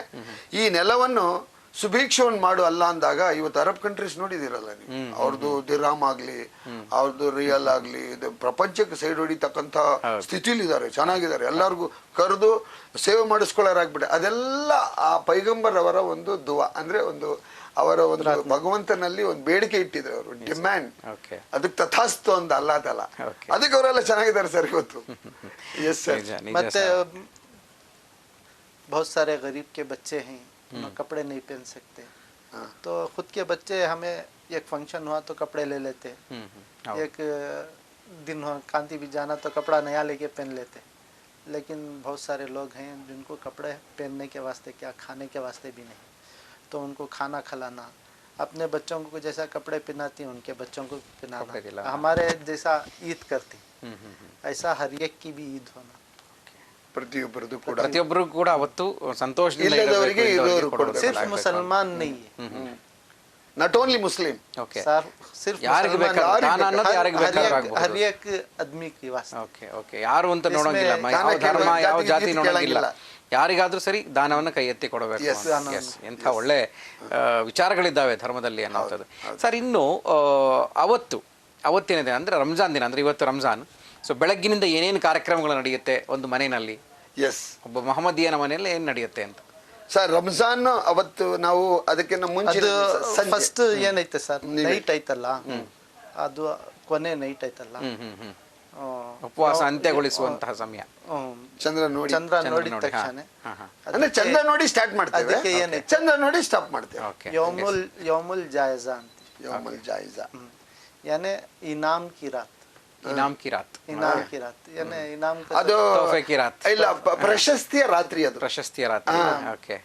ಈ ನೆಲವನ್ನು ಸುಭಿಕ್ಷವನ್ನು ಮಾಡು ಅಲ್ಲ ಅಂದಾಗ ಇವತ್ತು ಅರಬ್ ಕಂಟ್ರೀಸ್ ನೋಡಿದಿರಲ್ಲ ನೀವು, ಅವ್ರದ್ದು ದಿರಾಮ್ ಆಗ್ಲಿ, ಅವ್ರದ್ದು ರಿಯಲ್ ಆಗ್ಲಿ, ಇದು ಪ್ರಪಂಚಕ್ಕೆ ಸೈಡ್ ಹೊಡಿತಕ್ಕಂಥ ಸ್ಥಿತಿಲಿದ್ದಾರೆ, ಚೆನ್ನಾಗಿದ್ದಾರೆ. ಎಲ್ಲರಿಗೂ ಕರೆದು ಸೇವೆ ಮಾಡಿಸ್ಕೊಳ್ಳೋರಾಗ್ಬಿಟ್ಟೆ. ಅದೆಲ್ಲ ಆ ಪೈಗಂಬರ್ ಅವರ ಒಂದು ದುವಾ, ಅಂದ್ರೆ ಒಂದು ಅವರ ಒಂದು ಭಗವಂತನಲ್ಲಿ ಒಂದು ಬೇಡಿಕೆ ಇಟ್ಟಿದ್ರು ಅವರು, ಡಿಮ್ಯಾಂಡ್. ಅದಕ್ಕೆ ತಥಾಸ್ತು ಅಂತ ಅಲ್ಲ, ಅದಕ್ಕೆ ಅವರೆಲ್ಲ ಚೆನ್ನಾಗಿದ್ದಾರೆ ಸರ್ ಇವತ್ತು. Yes sir. ಮತ್ತೆ बहुत सारे गरीब के बच्चे हैं, कपड़े नहीं पहन सकते, तो खुद के बच्चे हमें एक फंक्शन हुआ तो कपड़े ले लेते, एक दिन कांति भी जाना तो कपड़ा नया लेके पहन लेते. लेकिन बहुत सारे लोग हैं जिनको कपड़े पहनने के वास्ते क्या, खाने के वास्ते भी नहीं, तो उनको खाना खिलाना, अपने बच्चों को जैसा कपड़े पहनाती हैं उनके बच्चों को पहनाना, हमारे जैसा ईद करती, ऐसा हर एक की भी ईद होना. ಪ್ರತಿಯೊಬ್ಬರು ಕೂಡ ಅವತ್ತು ಸಂತೋಷದಿಂದ ಇಲ್ಲದವರಿಗೆ ಇರೋರು ಕೊಡಬೇಕು. सिर्फ मुसलमान नहीं है, ನಾಟ್ ಓನ್ಲಿ ಮುಸ್ಲಿಂ, सिर्फ ಯಾರಿಗೆ ಬೇಕಾದ್ರೆ ದಾನ ಅನ್ನೋದು ಯಾರಿಗೆ ಬೇಕಾದ್ರೂ ಆಗ್ಬೋದು. हर एक आदमी की वास्ते. ಓಕೆ ಓಕೆ, ಯಾರು ಅಂತ ನೋಡೋಂಗಿಲ್ಲ, ಯಾವ ಧರ್ಮ ಯಾವ ಜಾತಿ ನೋಡೋಂಗಿಲ್ಲ, ಯಾರಿಗಾದ್ರೂ ಸರಿ ದಾನವನ್ನು ಕೈ ಎತ್ತಿ ಕೊಡಬೇಕು. ಎಂಥ ಒಳ್ಳೆ ವಿಚಾರಗಳಿದ್ದಾವೆ ಧರ್ಮದಲ್ಲಿ ಅನ್ನೋಂಥದ್ದು. ಸರ್, ಇನ್ನು ಅವತ್ತಿನ ದಿನ ಅಂದರೆ ರಂಜಾನ್ ದಿನ, ಅಂದರೆ ಇವತ್ತು ರಂಜಾನ್. ಸೊ ಬೆಳಗ್ಗಿನಿಂದ ಏನೇನು ಕಾರ್ಯಕ್ರಮಗಳು ನಡೆಯುತ್ತೆ ಒಂದು ಮನೆಯಲ್ಲಿ, ಒಬ್ಬ ಮಹಮ್ಮದಿಯನ ಮನೆಯಲ್ಲಿ ಏನು ನಡೆಯುತ್ತೆ ಅಂತ? ಸರ್, ರಂಜಾನ್ ಅವತ್ತು ನಾವು ಅದಕ್ಕಿಂತ ಮುಂಚೆ ಫಸ್ಟ್ ಏನೈತೆ ಸರ್, ನೈಟ್ ಐತಲ್ಲ, ಅದು ಕೊನೆ ನೈಟ್ ಐತಲ್ಲ, ಉಪವಾಸ ಅಂತ್ಯಗೊಳಿಸುವಂತಹ ಸಮಯ. ಚಂದ್ರ ನೋಡಿದ ತಕ್ಷಣ ಅಂದ್ರೆ ಚಂದ್ರ ನೋಡಿ ಸ್ಟಾರ್ಟ್ ಮಾಡ್ತೇವೆ, ಚಂದ್ರ ನೋಡಿ ಸ್ಟಾಪ್ ಮಾಡ್ತೇವೆ. ಯೌಮುಲ್ ಜಾಯಿಜಾ ಅಂತ, ಯೌಮುಲ್ ಜಾಯಿಜಾ यानी इनाम की रात. ಇನಾಮ್ ಕಿ ರಾತ್, यानी इनाम ಅದು ತೋಫೆ ಕಿ ರಾತ್, ಇಲ್ಲ, ಪ್ರಶಸ್ತಿಯ ರಾತ್ರಿ, ಅದು ಪ್ರಶಸ್ತಿಯ ರಾತ್ರಿ. ಓಕೆ.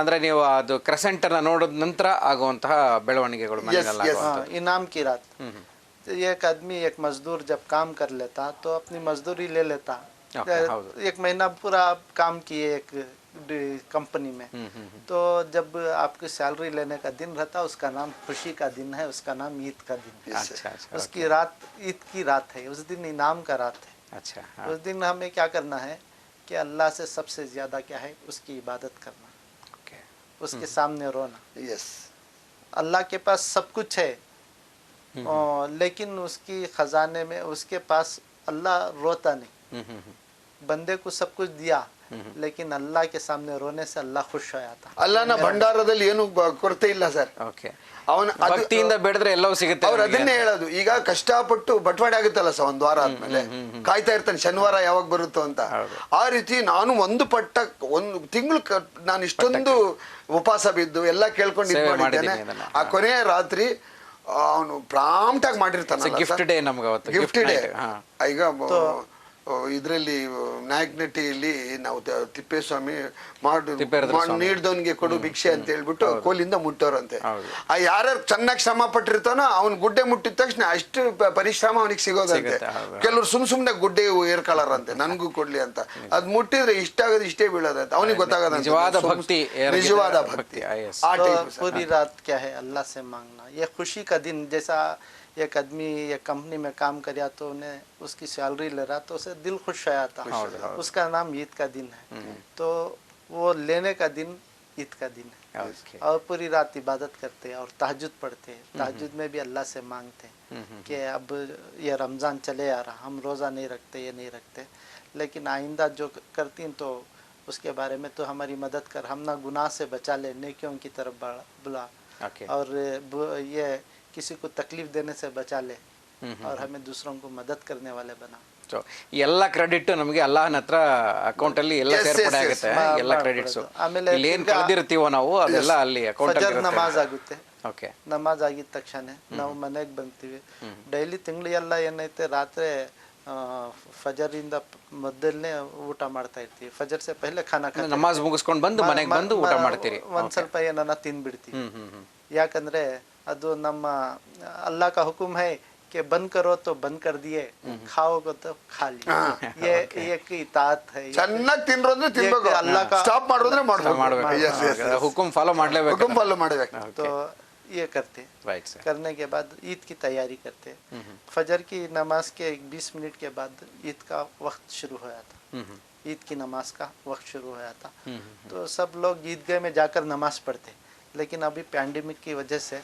ಅಂದ್ರೆ ನೀವು ಅದು ಕ್ರೆಸೆಂಟ್ ಅನ್ನ ನೋಡಿದ ನಂತರ ಆಗುವಂತಹ ಬೆಳವಣಿಗೆಗಳು ಮನೆಯಲ್ಲಿ. इनाम की रात, एक आदमी एक मजदूर जब काम कर लेता तो अपनी मजदूरी ले लेता. एक महीना पूरा काम किए एक कंपनी में, तो जब आपकी सैलरी लेने का दिन रहता, उसका नाम खुशी का दिन है, उसका नाम ईद का दिन है. उसकी रात ईद की रात है, उस दिन इनाम का रात है. अच्छा. उस दिन हमें क्या करना है कि अल्लाह से सबसे ज्यादा क्या है, उसकी इबादत करना, उसके सामने रोना. यस, अल्लाह के पास सब कुछ है, लेकिन उसकी खजाने में उसके पास अल्लाह रोता नहीं. बंदे को सब कुछ दिया, लेकिन अल्लाह के सामने रोने से अल्लाह खुश हो जाता. ಅಲ್ಲನ ಭಂಡಾರದಲ್ಲಿ ಏನು ಕೊರತೆ ಇಲ್ಲ ಸರ್. ಓಕೆ. ಅವನ ಭಕ್ತಿಯಿಂದ ಬೇಡಿದ್ರೆ ಎಲ್ಲವೂ ಸಿಗುತ್ತೆ. ಅವ್ರು ಅದನ್ನೇ ಹೇಳೋದು. ಈಗ ಕಷ್ಟಪಟ್ಟು ಬಟವಾಡೆ ಆಗುತ್ತಲ್ಲ ಸರ್, ಒಂದು ವಾರ ಆದ್ಮೇಲೆ ಕಾಯ್ತಾ ಇರ್ತಾನೆ ಶನಿವಾರ ಯಾವಾಗ ಬರುತ್ತೋ ಅಂತ. ಆ ರೀತಿ ನಾನು ಒಂದು ತಿಂಗಳು ನಾನು ಇಷ್ಟೊಂದು ಉಪವಾಸ ಬಿದ್ದು ಎಲ್ಲ ಕೇಳ್ಕೊಂಡು ಇದು ಮಾಡಿದ್ದೇನೆ. ಆ ಕೊನೆಯ ರಾತ್ರಿ ಅವನು ಪ್ರಾಂಪ್ಟ್ ಆಗಿ ಮಾಡಿರ್ತಾನೆ. ಗಿಫ್ಟ್ ಡೇ ನಮ್ಗೆ ಅವತ್ತು. Gift day. ಈಗ ಇದರಲ್ಲಿ ನಾಯಕ್ ನಟಿಯಲ್ಲಿ ನಾವು ತಿಪ್ಪೇಸ್ವಾಮಿ ನೀಡ್ದವನಿಗೆ ಕೊಡು ಭಿಕ್ಷೆ ಅಂತ ಹೇಳ್ಬಿಟ್ಟು ಕೋಲಿಂದ ಮುಟ್ಟೋರಂತೆ. ಆ ಯಾರ್ಯಾರು ಚೆನ್ನಾಗಿ ಶ್ರಮ ಪಟ್ಟಿರ್ತಾನೋ ಅವ್ನ ಗುಡ್ಡೆ ಮುಟ್ಟಿದ ತಕ್ಷಣ ಅಷ್ಟು ಪರಿಶ್ರಮ ಅವನಿಗೆ ಸಿಗೋದಂತೆ. ಕೆಲವರು ಸುಮ್ನೆ ಗುಡ್ಡೆ ಏರ್ಕೊಳ್ಳಾರಂತೆ, ನನ್ಗೂ ಕೊಡ್ಲಿ ಅಂತ. ಅದ್ ಮುಟ್ಟಿದ್ರೆ ಇಷ್ಟ ಆಗೋದು ಇಷ್ಟೇ ಬೀಳೋದಂತೆ, ಅವನಿಗೆ ಗೊತ್ತಾಗದ ನಿಜವಾದ ಭಕ್ತಿ. ಆ ಟೈಪ್. पूरी रात क्या है अल्लाह से मांगना. ये खुशी का दिन, जैसा एक आदमी एक कंपनी में काम किया तो उन्हें उसकी सैलरी ले रहा तो उसे दिल खुश आया था. उसका नाम ईद का दिन है. तो वो लेने का दिन ईद का दिन है. और पूरी रात इबादत करते हैं और तहज्जुद पढ़ते हैं. तहज्जुद में भी अल्लाह से मांगते हैं कि अब ये रमज़ान चले आ रहा, हम रोज़ा नहीं रखते, ये नहीं रखते, लेकिन आइंदा जो करती हैं तो उसके बारे में तो हमारी मदद कर, हम ना गुनाह से बचा ले, नेकियों की तरफ बुला, और ये किसी को तकलीफ देने से बचा ले, और हमें दूसरों को मदद करने वाले बना. ಸೊ ಎಲ್ಲ ಕ್ರೆಡಿಟ್ ನಮಗೆ ಅಲ್ಲಾಹನ ಹತ್ರ ಅಕೌಂಟ್ ಅಲ್ಲಿ ಎಲ್ಲ ಸೇರ್ಪಡೆ ಆಗುತ್ತೆ. ಎಲ್ಲ ಕ್ರೆಡಿಟ್ಸ್ ಇಲ್ಲಿ ಏನ್ ಕಳೆದಿರ್ತೀವೋ ನಾವು ಅದೆಲ್ಲ ಅಲ್ಲಿ ಅಕೌಂಟ್ ಅಲ್ಲಿ ನಮಾಜ್ ಆಗುತ್ತೆ. ಓಕೆ. ನಮಾಜ್ ಆಗಿದ ತಕ್ಷಣ ನಾವು ಮನೆಗೆ ಬಂತೀವಿ. ಡೈಲಿ ತಿಂಗಳಿಗೆಲ್ಲ ಏನೈತೆ, ರಾತ್ರಿ ಫಜರಿಂದ ಮೊದಲನೇ ಊಟ ಮಾಡ್ತಾ ಇರ್ತೀವಿ. ಫಜರ್ ಸೆ ಪಹಲೆ ಖಾನಾ ನಮಾಜ್ ಮುಗಿಸ್ಕೊಂಡು ಬಂದು ಮನೆಗೆ ಬಂದು ಊಟ ಮಾಡ್ತೀರಿ. ಒಂದ್ ಸ್ವಲ್ಪ ಏನನ್ನ ತಿಂದ್ಬಿಡ್ತೀವಿ. ಯಾಕಂದ್ರೆ ಅದು ನಮ್ಮ ಅಲ್ಲಾಹ್ ಕಾ ಹುಕುಮ್ ಹೈ कि बंद करो तो बंद कर दिए, खाओगे तो खा लिए. ये एक इताअत है. ಚೆನ್ನಾಗಿ ತಿನ್ರೋ ಅಂದ್ರೆ ತಿನ್ಬೇಕು, अल्लाह का ಸ್ಟಾಪ್ ಮಾಡೋದು ಅಂದ್ರೆ ಮಾಡಬೇಕು. ಹುಕುಂ ಫಾಲೋ ಮಾಡಲೇಬೇಕು. ಹುಕುಂ ಫಾಲೋ ಮಾಡಬೇಕು. तो ये करते. Right sir. करने के बाद ईद की तैयारी करते. फजर की नमाज के 20 मिनट के बाद ईद का वक्त शुरू हो जाता. ईद की नमाज का वक्त शुरू हो जाता. तो सब लोग ईदगाह में जाकर नमाज पढ़ते. लेकिन अभी पैंडेमिक की वजह से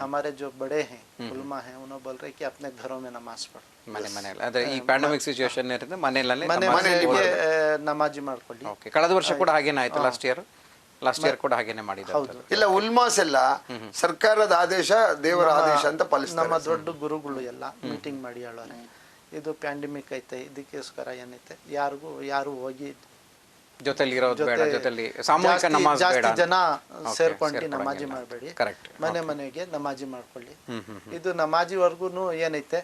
हमारे जो बड़े हैं उलमा हैं उन्होंने बोल रहे कि अपने घरों में नमाज पढ़ो ಮನೆಯಲ್ಲಿ ಅದೇ ಈ ಪ್ಯಾಂಡಮಿಕ್ ಸಿಚುವೇಶನ್ ಇರುತ್ತೆ ಮನೆಯಲ್ಲೇ ಮನೆಗೆ ನಮಾಜಿ ಮಾಡ್ಕೊಳ್ಳಿ. ಓಕೆ. ಕಳೆದ ವರ್ಷ ಕೂಡ ಹಾಗೇನೆ ಆಯ್ತು. ಲಾಸ್ಟ್ ಇಯರ್ ಕೂಡ ಹಾಗೇನೆ ಮಾಡಿದ್ರು. ಇಲ್ಲ ಉಲ್ಮಾಸ್ ಎಲ್ಲ ಸರ್ಕಾರದ ಆದೇಶ ದೇವರ ಆದೇಶ ಅಂತ ಪಾಲಿಸ್ತಾರೆ. ನಮ್ಮ ದೊಡ್ಡ ಗುರುಗಳು ಎಲ್ಲ ಮೀಟಿಂಗ್ ಮಾಡಿ ಹೇಳೋರೆ ಇದು ಪ್ಯಾಂಡಮಿಕ್ ಐತೆ ಇದಕ್ಕೋಸ್ಕರ ಏನೈತೆ ಯಾರು ಹೋಗಿ ಜೊತೆಲಿ ಇರೋದು ಬೇಡ, ಜೊತೆಲಿ ಸಾಮೂಹಿಕ ನಮಾಜ್ ಬೇಡ, ಜಾಸ್ತಿ ಜನ ಸೇರ್ಕೊಂಡು ನಮಾಜಿ ಮಾಡಬೇಡಿ, ಕರೆಕ್ಟ್, ಮನೆಗೆ ನಮಾಜಿ ಮಾಡ್ಕೊಳ್ಳಿ. ಇದು ನಮಾಜಿವರೆಗೂ ಏನೈತೆ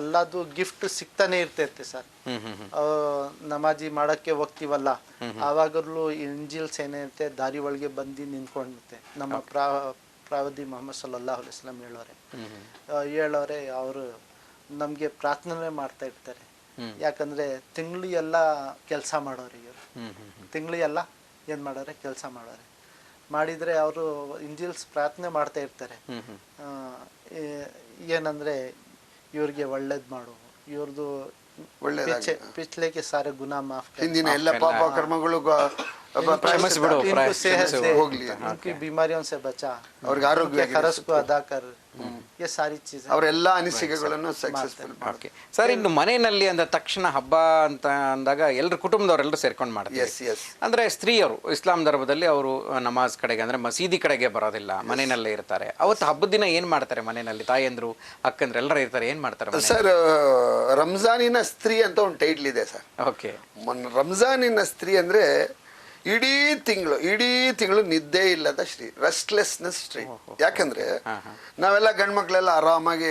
ಅಲ್ಲಾದು ಗಿಫ್ಟ್ ಸಿಗ್ತಾನೆ ಇರ್ತೈತೆ ಸರ್. ನಮಾಜಿ ಮಾಡಕ್ಕೆ ಹೋಗ್ತೀವಲ್ಲ ಆವಾಗಲೂ ಇಂಜಿಲ್ಸ್ ಏನೈತೆ ದಾರಿ ಒಳಗೆ ಬಂದು ನಿಂತ್ಕೊಂಡುತ್ತೆ. ನಮ್ಮ ಪ್ರವಾದಿ ಮೊಹಮ್ಮದ್ ಸಲ್ಲಲ್ಲಾಹು ಅಲೈಹಿ ವಸಲ್ಲಂ ಹೇಳೋರೆ ಅವರು ನಮಗೆ ಪ್ರಾರ್ಥನೆ ಮಾಡ್ತಾ ಇರ್ತಾರೆ. ಯಾಕಂದ್ರೆ ತಿಂಗಳು ಎಲ್ಲ ಕೆಲಸ ಮಾಡೋರು ಇವರು, ತಿಂಗಳು ಎಲ್ಲ ಏನ್ ಮಾಡೋರೆ ಕೆಲಸ ಮಾಡೋರೆ. ಮಾಡಿದ್ರೆ ಅವರು ಇಂಜಿಲ್ಸ್ ಪ್ರಾರ್ಥನೆ ಮಾಡ್ತಾ ಇರ್ತಾರೆ. ಏನಂದ್ರೆ ಇವ್ರಿಗೆ ಒಳ್ಳೇದ್ ಮಾಡು, ಇವ್ರದ್ದು पिछले के सारे गुनाह माफ कर, ಹಿಂದಿನ ಎಲ್ಲ ಪಾಪ ಕರ್ಮಗಳು ಕ್ಷಮಿಸಿಬಿಡು, इनको सेहत दे, उनकी बीमारियों से बचा, ಅವ್ರಿಗೆ ಆರೋಗ್ಯ, खर्च को अदा कर, ये सारी चीजें ಅವರೆಲ್ಲ ಅನಿಸಿಕೆಗಳನ್ನು ಸಕ್ಸಸ್ಫುಲ್ ಓಕೆ ಸರ್. ಇನ್ನು ಮನೆಯಲ್ಲಿ ಅಂದ ತಕ್ಷಣ ಹಬ್ಬ ಅಂತ ಅಂದಾಗ ಎಲ್ಲರೂ ಕುಟುಂಬದವರೆಲ್ಲರೂ ಸೇರ್ಕೊಂಡು ಮಾಡ್ತಾರೆ. ಅಂದ್ರೆ ಸ್ತ್ರೀಯರು ಇಸ್ಲಾಂ ಧರ್ಮದಲ್ಲಿ ಅವರು ನಮಾಜ್ ಕಡೆಗೆ ಅಂದ್ರೆ ಮಸೀದಿ ಕಡೆಗೆ ಬರೋದಿಲ್ಲ, ಮನೆಯಲ್ಲೇ ಇರ್ತಾರೆ. ಅವತ್ತು ಹಬ್ಬದ ದಿನ ಏನ್ ಮಾಡ್ತಾರೆ ಮನೆಯಲ್ಲಿ? ತಾಯಂದ್ರು ಅಕ್ಕಂದ್ರು ಎಲ್ಲರೂ ಇರ್ತಾರೆ, ಏನ್ ಮಾಡ್ತಾರೆ ಸರ್? ರಂಜಾನಿನ ಸ್ತ್ರೀ ಅಂತ ಒಂದು ಟೈಟ್ಲ್ ಇದೆ ಸರ್. ಓಕೆ. ರಂಜಾನಿನ ಸ್ತ್ರೀ ಅಂದ್ರೆ ಇಡೀ ತಿಂಗಳು ನಿದ್ದೆ ಇಲ್ಲದ ಶ್ರೀ, ರೆಸ್ಟ್ಲೆಸ್ನೆಸ್ ಸ್ಟ್ರೀ. ಯಾಕಂದ್ರೆ ನಾವೆಲ್ಲ ಗಂಡ್ಮಕ್ಳೆಲ್ಲ ಆರಾಮಾಗಿ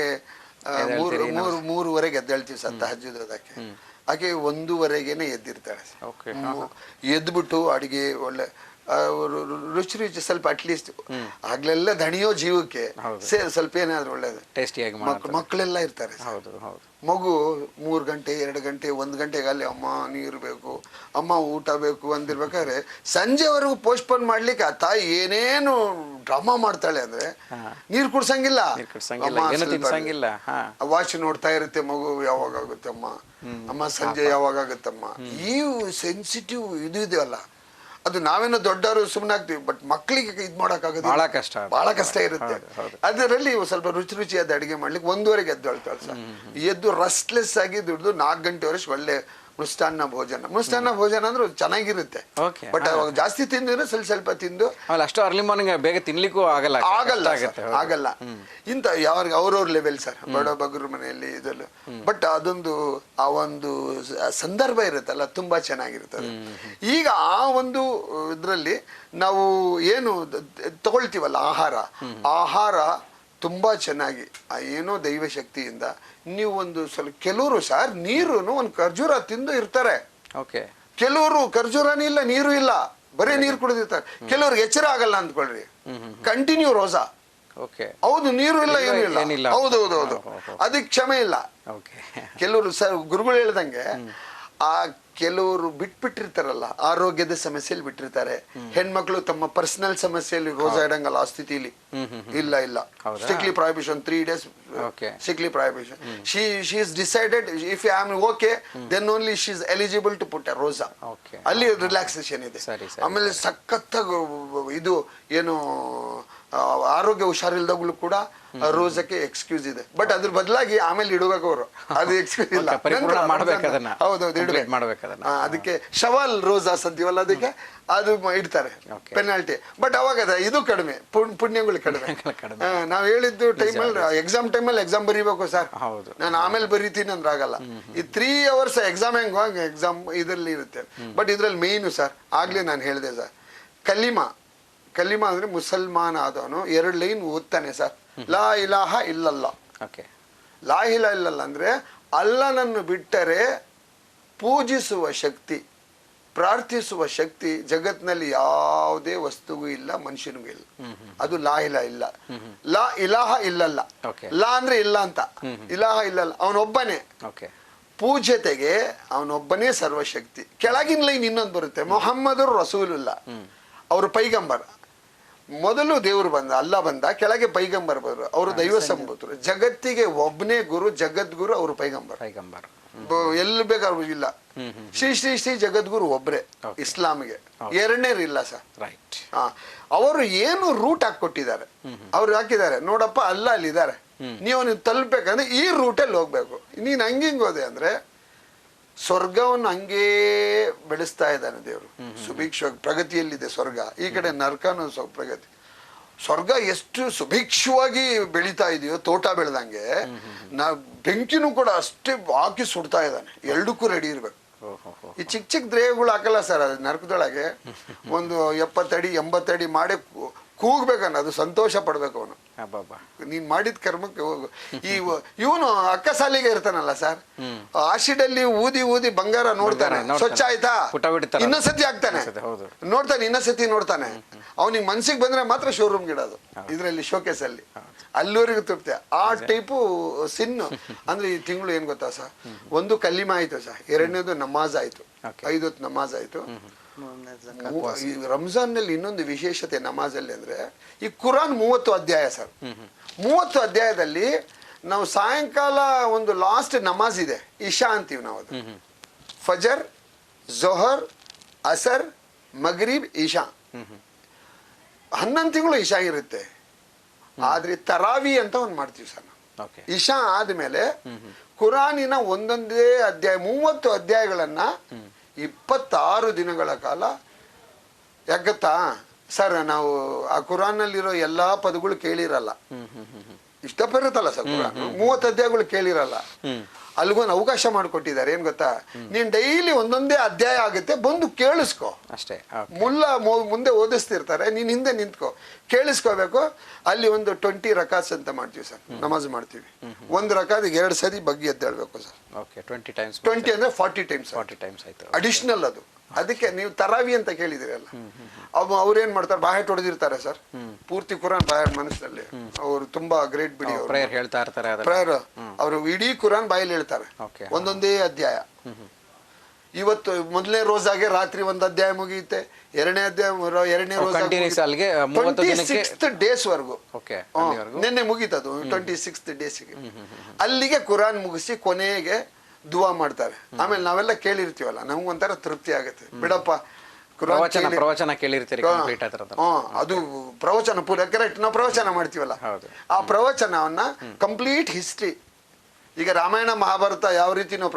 ಮೂರುವರೆಗೆ ಎದ್ದೇಳ್ತೀವಿ ಸರ್ ತಹಜ್ಜುದ್ ಓದಕ್ಕೆ. ಆಕೆ 1:30ಗೆನೆ ಎದ್ದಿರ್ತಾಳೆ. ಎದ್ಬಿಟ್ಟು ಅಡಿಗೆ ಒಳ್ಳೆ ರುಚಿ ಸ್ವಲ್ಪ ಅಟ್ಲೀಸ್ಟ್ ಆಗ್ಲೆಲ್ಲ ದಣಿಯೋ ಜೀವಕ್ಕೆ ಸ್ವಲ್ಪ ಏನಾದ್ರು ಒಳ್ಳೇದು ಟೇಸ್ಟಿಯಾಗಿ ಮಕ್ಕಳೆಲ್ಲ ಇರ್ತಾರೆ. ಮಗು 3 ಗಂಟೆ 2 ಗಂಟೆ 1 ಗಂಟೆಗೆ ಅಲ್ಲಿ ಅಮ್ಮ ನೀರು ಬೇಕು, ಅಮ್ಮ ಊಟ ಬೇಕು ಅಂದಿರ್ಬೇಕಾದ್ರೆ ಸಂಜೆವರೆಗೂ ಪೋಸ್ಟ್ಪೋನ್ ಮಾಡ್ಲಿಕ್ಕೆ ಆ ತಾಯಿ ಏನೇನು ಡ್ರಾಮಾ ಮಾಡ್ತಾಳೆ ಅಂದ್ರೆ ನೀರು ಕುಡ್ಸಂಗಿಲ್ಲ, ವಾಚ್ ನೋಡ್ತಾ ಇರುತ್ತೆ ಮಗು, ಯಾವಾಗ ಆಗುತ್ತೆ ಅಮ್ಮ ಸಂಜೆ ಯಾವಾಗ ಆಗುತ್ತಮ್ಮ. ಈ ಸೆನ್ಸಿಟಿವ್ ಇದು ಇದೆಯಲ್ಲ, ಅದು ನಾವೇನೋ ದೊಡ್ಡವರು ಸುಮ್ಮನೆ ಆಗ್ತೀವಿ, ಬಟ್ ಮಕ್ಕಳಿಗೆ ಇದ್ ಮಾಡಕ್ಕಾಗೋದು ಬಹಳ ಕಷ್ಟ ಇರುತ್ತೆ. ಅದರಲ್ಲಿ ಸ್ವಲ್ಪ ರುಚಿಯಾದ ಅಡಿಗೆ ಮಾಡ್ಲಿಕ್ಕೆ 1:30ಗೆ ಎದ್ದೇಳ್ತಾಳೆ ಸರ್. ಎದ್ದು ರೆಸ್ಟ್ಲೆಸ್ ಆಗಿ ದುಡ್ದು 4 ಗಂಟೆವರೆಗೆ ಒಳ್ಳೆ ಮೃಷ್ಟಾನ್ನ ಭೋಜನ ಅಂದ್ರೆ ಚೆನ್ನಾಗಿರುತ್ತೆ. ಬಟ್ ಅವಾಗ ಜಾಸ್ತಿ ತಿಂದ್ರೆ ಸ್ವಲ್ಪ ತಿಂದು ಅಷ್ಟು ಅರ್ಲಿ ಮಾರ್ನಿಂಗ್ ಬೇಗ ತಿನ್ಲಿಕ್ಕೂ ಆಗಲ್ಲ. ಇಂತ ಯಾವಾಗ ಅವ್ರವ್ರ ಲೆವೆಲ್ ಸರ್, ಬಡ ಬಗ್ರ ಮನೆಯಲ್ಲಿ ಇದೆಲ್ಲ. ಬಟ್ ಅದೊಂದು ಆ ಒಂದು ಸಂದರ್ಭ ಇರುತ್ತಲ್ಲ, ತುಂಬಾ ಚೆನ್ನಾಗಿರ್ತದೆ. ಈಗ ಆ ಒಂದು ಇದ್ರಲ್ಲಿ ನಾವು ಏನು ತಗೊಳ್ತೀವಲ್ಲ ಆಹಾರ ತುಂಬಾ ಚೆನ್ನಾಗಿ ಏನೋ ದೈವ ಶಕ್ತಿಯಿಂದ ನೀವು ಒಂದು ಸ್ವಲ್ಪ ಕೆಲವರು ಸರ್ ನೀರುನು ಒಂದು ಖರ್ಜೂರ ತಿಂದು ಇರ್ತಾರೆ. ಕೆಲವರು ಖರ್ಜೂರನೂ ಇಲ್ಲ ನೀರು ಇಲ್ಲ, ಬರೀ ನೀರು ಕುಡಿದಿರ್ತಾರೆ. ಕೆಲವ್ರಿಗೆ ಎಚ್ಚರ ಆಗಲ್ಲ ಅಂದ್ಕೊಳ್ರಿ, ಕಂಟಿನ್ಯೂ ರೋಸಾ. ಹೌದು, ನೀರು ಇಲ್ಲ ಏನೂ ಇಲ್ಲ. ಹೌದು, ಅದಕ್ಕೆ ಕ್ಷಮೆ ಇಲ್ಲ. ಕೆಲವರು ಸರ್ ಗುರುಗಳು ಹೇಳ್ದಂಗೆ ಆ ಕೆಲವರು ಬಿಟ್ಬಿಟ್ಟಿರ್ತಾರಲ್ಲ, ಆರೋಗ್ಯದ ಸಮಸ್ಯೆಯಲ್ಲಿ ಬಿಟ್ಟಿರ್ತಾರೆ. ಹೆಣ್ಮಕ್ಳು ತಮ್ಮ ಪರ್ಸನಲ್ ಸಮಸ್ಯೆಯಲ್ಲಿ ರೋಸಾ ಇಡಂಗಲ್ಲ ಆ ಸ್ಥಿತಿಲಿ. ಇಲ್ಲ strictly prohibition, 3 days strictly prohibition. She is decided if I am okay then only she is eligible to put a rosa. ಅಲ್ಲಿ ರಿಲ್ಯಾಕ್ಸೇಷನ್ ಇದೆ. ಆಮೇಲೆ ಸಖತ್ತಾಗಿ ಇದು ಏನು ಆರೋಗ್ಯ ಹುಷಾರಿಲ್ದಾಗ್ಲೂ ಕೂಡ ರೋಸಕ್ಕೆ ಎಕ್ಸ್ಕ್ಯೂಸ್ ಇದೆ. ಬಟ್ ಅದ್ರ ಬದಲಾಗಿ ಆಮೇಲೆ ಇಡಬೇಕು ಅವರು, ಅದು ಎಕ್ಸ್ಕ್ಯೂಸ್ ಇಲ್ಲ. ಹೌದೌದು, ಇಡಬೇಕು. ಅದಕ್ಕೆ ಶವಾಲ್ ರೋಸಾಸ್ ಅಂತೀವಲ್ಲ, ಅದಕ್ಕೆ ಅದು ಇಡ್ತಾರೆ ಪೆನಾಲ್ಟಿ. ಬಟ್ ಅವಾಗ ಇದು ಕಡಿಮೆ, ಪುಣ್ಯಗಳು ಕಡಿಮೆ. ನಾವ್ ಹೇಳಿದ್ದು ಟೈಮಲ್ಲಿ ಎಕ್ಸಾಮ್ ಬರೀಬೇಕು ಸರ್, ನಾನು ಆಮೇಲೆ ಬರೀತೀನಿ ಅಂದ್ರೆ ಆಗಲ್ಲ. ಈ 3 hours ಎಕ್ಸಾಮ್ ಎಕ್ಸಾಮ್ ಇದರಲ್ಲಿ ಇರುತ್ತೆ. ಬಟ್ ಇದ್ರಲ್ಲಿ ಮೇಯ್ನು ಸರ್, ಆಗ್ಲೇ ನಾನು ಹೇಳಿದೆ ಸರ್, ಕಲಿಮಾ ಅಂದ್ರೆ ಮುಸಲ್ಮಾನ ಆದವನು 2 ಲೈನ್ ಓದ್ತಾನೆ ಸರ್. ಲಾ ಇಲಾಹ ಇಲ್ಲಲ್ಲ. ಲಾ ಇಲಾಹ ಇಲ್ಲಲ್ಲ ಅಂದ್ರೆ ಅಲ್ಲನನ್ನು ಬಿಟ್ಟರೆ ಪೂಜಿಸುವ ಶಕ್ತಿ, ಪ್ರಾರ್ಥಿಸುವ ಶಕ್ತಿ ಜಗತ್ನಲ್ಲಿ ಯಾವುದೇ ವಸ್ತುಗೂ ಇಲ್ಲ, ಮನುಷ್ಯನಿಗೂ ಇಲ್ಲ. ಅದು ಲಾ ಇಲಾಹ ಇಲ್ಲಲ್ಲ. ಲಾ ಅಂದ್ರೆ ಇಲ್ಲ ಅಂತ, ಇಲಾಹ ಇಲ್ಲಲ್ಲ, ಅವನೊಬ್ಬನೇ. ಪೂಜ್ಯತೆಗೆ ಅವನೊಬ್ಬನೇ ಸರ್ವಶಕ್ತಿ. ಕೆಳಗಿನ ಲೈನ್ ಇನ್ನೊಂದು ಬರುತ್ತೆ, ಮೊಹಮ್ಮದ್ ರಸೂಲುಲ್ಲಾ, ಅವರು ಪೈಗಂಬರ್. ಮೊದಲು ದೇವರು ಬಂದ, ಅಲ್ಲ ಬಂದ, ಕೆಳಗೆ ಪೈಗಂಬರ್ ಬರು, ಅವರು ದೈವ ಸಂಬೂತರು. ಜಗತ್ತಿಗೆ ಒಬ್ಬನೇ ಗುರು, ಜಗದ್ಗುರು ಅವರು ಪೈಗಂಬರ್. ಎಲ್ಲಿ ಬೇಕಾದ್ರೂ ಇಲ್ಲ. ಶ್ರೀ ಶ್ರೀ ಶ್ರೀ ಜಗದ್ಗುರು ಒಬ್ರೆ ಇಸ್ಲಾಂಗೆ, ಎರಡನೇರು ಇಲ್ಲ ಸರ್. ರೈಟ್. ಅವರು ಏನು ರೂಟ್ ಹಾಕೊಟ್ಟಿದ್ದಾರೆ, ಅವ್ರು ಹಾಕಿದ್ದಾರೆ ನೋಡಪ್ಪ ಅಲ್ಲ ಅಲ್ಲಿದ್ದಾರೆ, ನೀವು ತಲುಪಬೇಕಂದ್ರೆ ಈ ರೂಟಲ್ಲಿ ಹೋಗ್ಬೇಕು. ನೀನ್ ಹಂಗಿಂಗ್ ಹೋದೆ ಅಂದ್ರೆ ಸ್ವರ್ಗವನ್ನು ಹಂಗೇ ಬೆಳೆಸ್ತಾ ಇದ್ದಾನೆ ದೇವರು. ಸುಭಿಕ್ಷ ಪ್ರಗತಿಯಲ್ಲಿದೆ ಸ್ವರ್ಗ, ಈ ಕಡೆ ನರಕನೂ ಪ್ರಗತಿ. ಸ್ವರ್ಗ ಎಷ್ಟು ಸುಭಿಕ್ಷವಾಗಿ ಬೆಳೀತಾ ಇದೆಯೋ ತೋಟ ಬೆಳೆದಂಗೆ, ಬೆಂಕಿನೂ ಕೂಡ ಅಷ್ಟೇ ಹಾಕಿ ಸುಡ್ತಾ ಇದ್ದಾನೆ. ಎರಡಕ್ಕೂ ರೆಡಿ ಇರ್ಬೇಕು. ಈ ಚಿಕ್ಕ ಚಿಕ್ಕ ದ್ರೇವಗಳು ಹಾಕಲ್ಲ ಸರ್, ಅದು ನರಕದೊಳಗೆ ಒಂದು 70 ಅಡಿ 80 ಅಡಿ ಮಾಡಿ ಕೂಗ್ಬೇಕನ್ನ, ಅದು ಸಂತೋಷ ಪಡ್ಬೇಕು ಅವನು. ನೀನ್ ಮಾಡಿದ ಕರ್ಮಕ್ಕೆ ಹೋಗು. ಇವನು ಅಕ್ಕಸಾಲಿಗೆ ಇರ್ತಾನಲ್ಲ ಸರ್, ಆಸಿಡ್ ಅಲ್ಲಿ ಊದಿ ಊದಿ ಬಂಗಾರ ನೋಡ್ತಾನೆ, ಸ್ವಚ್ಛ ಆಯ್ತಾ ಇನ್ನೊಂದ್ಸತಿ ಆಗ್ತಾನೆ, ನೋಡ್ತಾನೆ ಇನ್ನೊಂದ್ಸತಿ ನೋಡ್ತಾನೆ. ಅವನಿಗೆ ಮನ್ಸಿಗೆ ಬಂದ್ರೆ ಮಾತ್ರ ಶೋರೂಮ್ಗೆ ಇಡೋದು, ಇದ್ರಲ್ಲಿ ಶೋಕೇಸ್ ಅಲ್ಲಿ, ಅಲ್ಲಿವರೆಗೂ ತೃಪ್ತಿ. ಆ ಟೈಪು ಸಿನ್ನು ಅಂದ್ರೆ ಈ ತಿಂಗಳು ಏನ್ ಗೊತ್ತಾ ಸರ್, ಒಂದು ಕಲ್ಲಿಮಾ ಆಯ್ತು ಸರ್, ಎರಡನೇದು ನಮಾಜ್ ಆಯ್ತು, 5 ಹೊತ್ತು ನಮಾಜ್ ಆಯ್ತು. ಈ ರಂಜಾನ್ ನಲ್ಲಿ ಇನ್ನೊಂದು ವಿಶೇಷತೆ ನಮಾಜಲ್ಲಿ ಅಂದ್ರೆ, ಈ ಕುರಾನ್ 30 ಅಧ್ಯಾಯ ಸರ್. 30 ಅಧ್ಯಾಯದಲ್ಲಿ ನಾವು ಸಾಯಂಕಾಲ ಒಂದು ಲಾಸ್ಟ್ ನಮಾಜ್ ಇದೆ, ಇಶಾ ಅಂತೀವಿ ನಾವು. ಅದು ಫಜರ್, ಜೊಹರ್, ಅಸರ್, ಮಗ್ರಿಬ್, ಇಶಾ. 11 ತಿಂಗಳು ಇಶಾ ಇರುತ್ತೆ. ಆದ್ರೆ ತರಾವಿ ಅಂತ ಒಂದು ಮಾಡ್ತೀವಿ ಸರ್ ನಾವು. ಇಶಾ ಆದ್ಮೇಲೆ ಕುರಾನಿನ ಒಂದೊಂದೇ ಅಧ್ಯಾಯ 30 ಅಧ್ಯಾಯಗಳನ್ನ 26 ದಿನಗಳ ಕಾಲ. ಯಾಕತ್ತಾ ಸರ್, ನಾವು ಆ ಕುರಾನ್ನಲ್ಲಿರೋ ಎಲ್ಲಾ ಪದಗಳು ಕೇಳಿರಲ್ಲ, ಇಷ್ಟ ಬರುತ್ತಲ್ಲ ಸರ್ ಕುರಾನ್, 30 ಅಧ್ಯಾಯಗಳು ಕೇಳಿರಲ್ಲ. ಅಲ್ಲಿಗೊಂದು ಅವಕಾಶ ಮಾಡಿಕೊಟ್ಟಿದ್ದಾರೆ, ಏನ್ ಗೊತ್ತಾ, ನೀನ್ ಡೈಲಿ ಒಂದೊಂದೇ ಅಧ್ಯಾಯ ಆಗುತ್ತೆ, ಬಂದು ಕೇಳಿಸ್ಕೊ ಅಷ್ಟೇ. ಮುಂದೆ ಓದಿಸ್ತಿರ್ತಾರೆ, ನೀನ್ ಹಿಂದೆ ನಿಂತ್ಕೊ, ಕೇಳಿಸ್ಕೋಬೇಕು. ಅಲ್ಲಿ ಒಂದು 20 ರಕಾಸ್ ಅಂತ ಮಾಡ್ತೀವಿ ಸರ್, ನಮಾಜ್ ಮಾಡ್ತೀವಿ. ಒಂದು ರಕಾದಿಗೆ 2 ಸರಿ ಬಗ್ಗೆ ಎದ್ದೇಳ್ಬೇಕು ಸರ್. 20 ಅಂದ್ರೆ 40 ಟೈಮ್ಸ್ ಅಡಿಷನಲ್ ಅದು. ಅದಕ್ಕೆ ನೀವು ತರಾವಿ ಅಂತ ಕೇಳಿದಿರಲ್ಲ, ಅವ್ರೇನ್ ಮಾಡ್ತಾರೆ, ಬಾಹೆಟ್ ಹೊಡೆದಿರ್ತಾರೆ ಸರ್, ಪೂರ್ತಿ ಕುರಾನ್ ಬಾಯ್ ಮನಸ್ಸಿನಲ್ಲಿ. ಅವರು ತುಂಬಾ ಗ್ರೇಟ್ ಬಿಡಿ, ಪ್ರೇಯರ್ ಹೇಳ್ತಾ ಇರ್ತಾರೆ, ಪ್ರೇಯರ್ ಅವರು ಇಡೀ ಕುರಾನ್ ಬಾಯಲ್ಲಿ ಹೇಳ್ತಾರೆ, ಒಂದೊಂದೇ ಅಧ್ಯಾಯ. ಇವತ್ತು ಮೊದಲನೇ ರೋಜಾಗೆ ರಾತ್ರಿ ಒಂದು ಅಧ್ಯಾಯ ಮುಗಿಯುತ್ತೆ, ಎರಡನೇ ರೋಜಾ ಡೇಸ್ ವರ್ಗು, ನಿನ್ನೆ ಮುಗೀತದು 26th ಡೇಸ್ಗೆ. ಅಲ್ಲಿಗೆ ಕುರಾನ್ ಮುಗಿಸಿ ಕೊನೆಗೆ ದುವಾ ಮಾಡ್ತಾರೆ. ಆಮೇಲೆ ನಾವೆಲ್ಲ ಕೇಳಿರ್ತೀವಲ್ಲ, ನಮ್ಗೊಂಥರ ತೃಪ್ತಿ ಆಗುತ್ತೆ, ಬಿಡಪ್ಪ ಪ್ರವಚನ ಕೇಳಿರ್ತೀರಿ. ಅದು ಪ್ರವಚನ ಪೂರ ಕರೆಕ್ಟ್, ನಾವು ಪ್ರವಚನ ಮಾಡ್ತೀವಲ್ಲ, ಆ ಪ್ರವಚನವನ್ನ ಕಂಪ್ಲೀಟ್ ಹಿಸ್ಟ್ರಿ. ಈಗ ರಾಮಾಯಣ ಮಹಾಭಾರತ ಯಾವ ರೀತಿ ನಾವು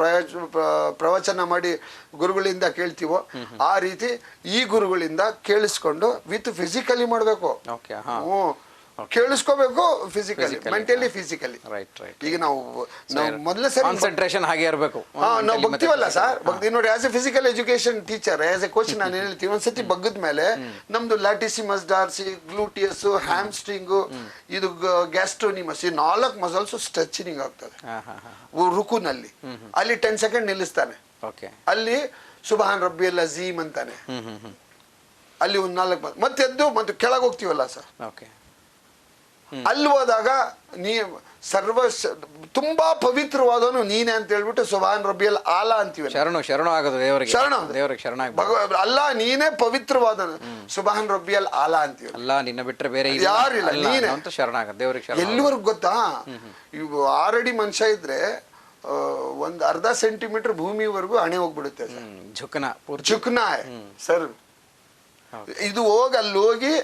ಪ್ರವಚನ ಮಾಡಿ ಗುರುಗಳಿಂದ ಕೇಳ್ತೀವೋ, ಆ ರೀತಿ ಈ ಗುರುಗಳಿಂದ ಕೇಳಿಸ್ಕೊಂಡು ವಿತ್ ಫಿಸಿಕಲಿ ಮಾಡ್ಬೇಕು. ಕೇಳಿಸ್ಕೋಬೇಕು, ಫಿಸಿಕಲಿ, ಮೆಂಟಲಿ, ಫಿಸಿಕಲಿ. ಈಗ ನಾವು ಮೊದಲೇ ಸರಿ ಕಾನ್ಸಂಟ್ರೇಷನ್ ಹಾಗೆ ಇರಬೇಕು. ನಾವು ಬಗ್ತೀವಲ್ಲ ಸರ್, ಬಗ್ದಿ ನೋಡಿ. As A physical education teacher, as A coach ನಾನು ಹೇಳ್ತೀವಿ, ಒಂದ್ಸತಿ ಬಗ್ಗದ ಮೇಲೆ ನಮ್ದು ಲ್ಯಾಟಿಸಿಮಸ್ ಡಾರ್ಸಿ, ಗ್ಲೂಟಿಯಸ್, ಹ್ಯಾಮ್ಸ್ಟ್ರಿಂಗು, ಇದು ಗ್ಯಾಸ್ಟ್ರೋನಿಮಸ್, ಈ 4 ಮಸಲ್ಸ್ ಸ್ಟ್ರೆಚಿಂಗ್ ಆಗ್ತದೆ ರುಕುನಲ್ಲಿ. ಅಲ್ಲಿ 10 ಸೆಕೆಂಡ್ ನಿಲ್ಲಿಸ್ತಾನೆ, ಅಲ್ಲಿ ಸುಬಹಾನ್ ರಬ್ಬಿಯಲ್ ಅಜೀಮ್ ಅಂತಾನೆ, ಅಲ್ಲಿ ಒಂದು 4 ಮತ್ತೆ ಎದ್ದು ಮತ್ತೆ ಕೆಳಗೆ ಹೋಗ್ತೀವಲ್ಲ ಸರ್, ಅಲ್ಲಿ ಹೋದಾಗ ನೀ ತುಂಬಾ ಪವಿತ್ರವಾದವನು ನೀನೆ ಅಂತ ಹೇಳ್ಬಿಟ್ಟು ಸುಬಹಾನ್ ರಬ್ಬಿಯಲ್ ಆಲಾ ಅಂತೀವಿ. ಶರಣ ಆಗೋದು ದೇವರಿಗೆ, ಶರಣ ಅಲ್ಲ, ನೀನೇ ಪವಿತ್ರವಾದನು, ಸುಬಹಾನ್ ರಬ್ಬಿಯಲ್ ಆಲಾ ಅಂತೀವಿ. ಅಲ್ಲ, ನಿನ್ನ ಬಿಟ್ರೆ ಬೇರೆ ಯಾರಿಲ್ಲ, ನೀನೇ ಶರಣ ಆಗೋದು ದೇವರಿಗೆ. ಎಲ್ಲಿವರೆಗೂ ಗೊತ್ತಾ, ಇವು 6 ಅಡಿ ಮನುಷ್ಯ ಇದ್ರೆ ಒಂದು ಅರ್ಧ ಸೆಂಟಿಮೀಟರ್ ಭೂಮಿವರೆಗೂ ಹಣೆ ಹೋಗ್ಬಿಡುತ್ತೆ ಝುಕ್ನಾ ಸರ್. ಇದು ಹೋಗಿ ಅಲ್ಲಿ ಹೋಗಿ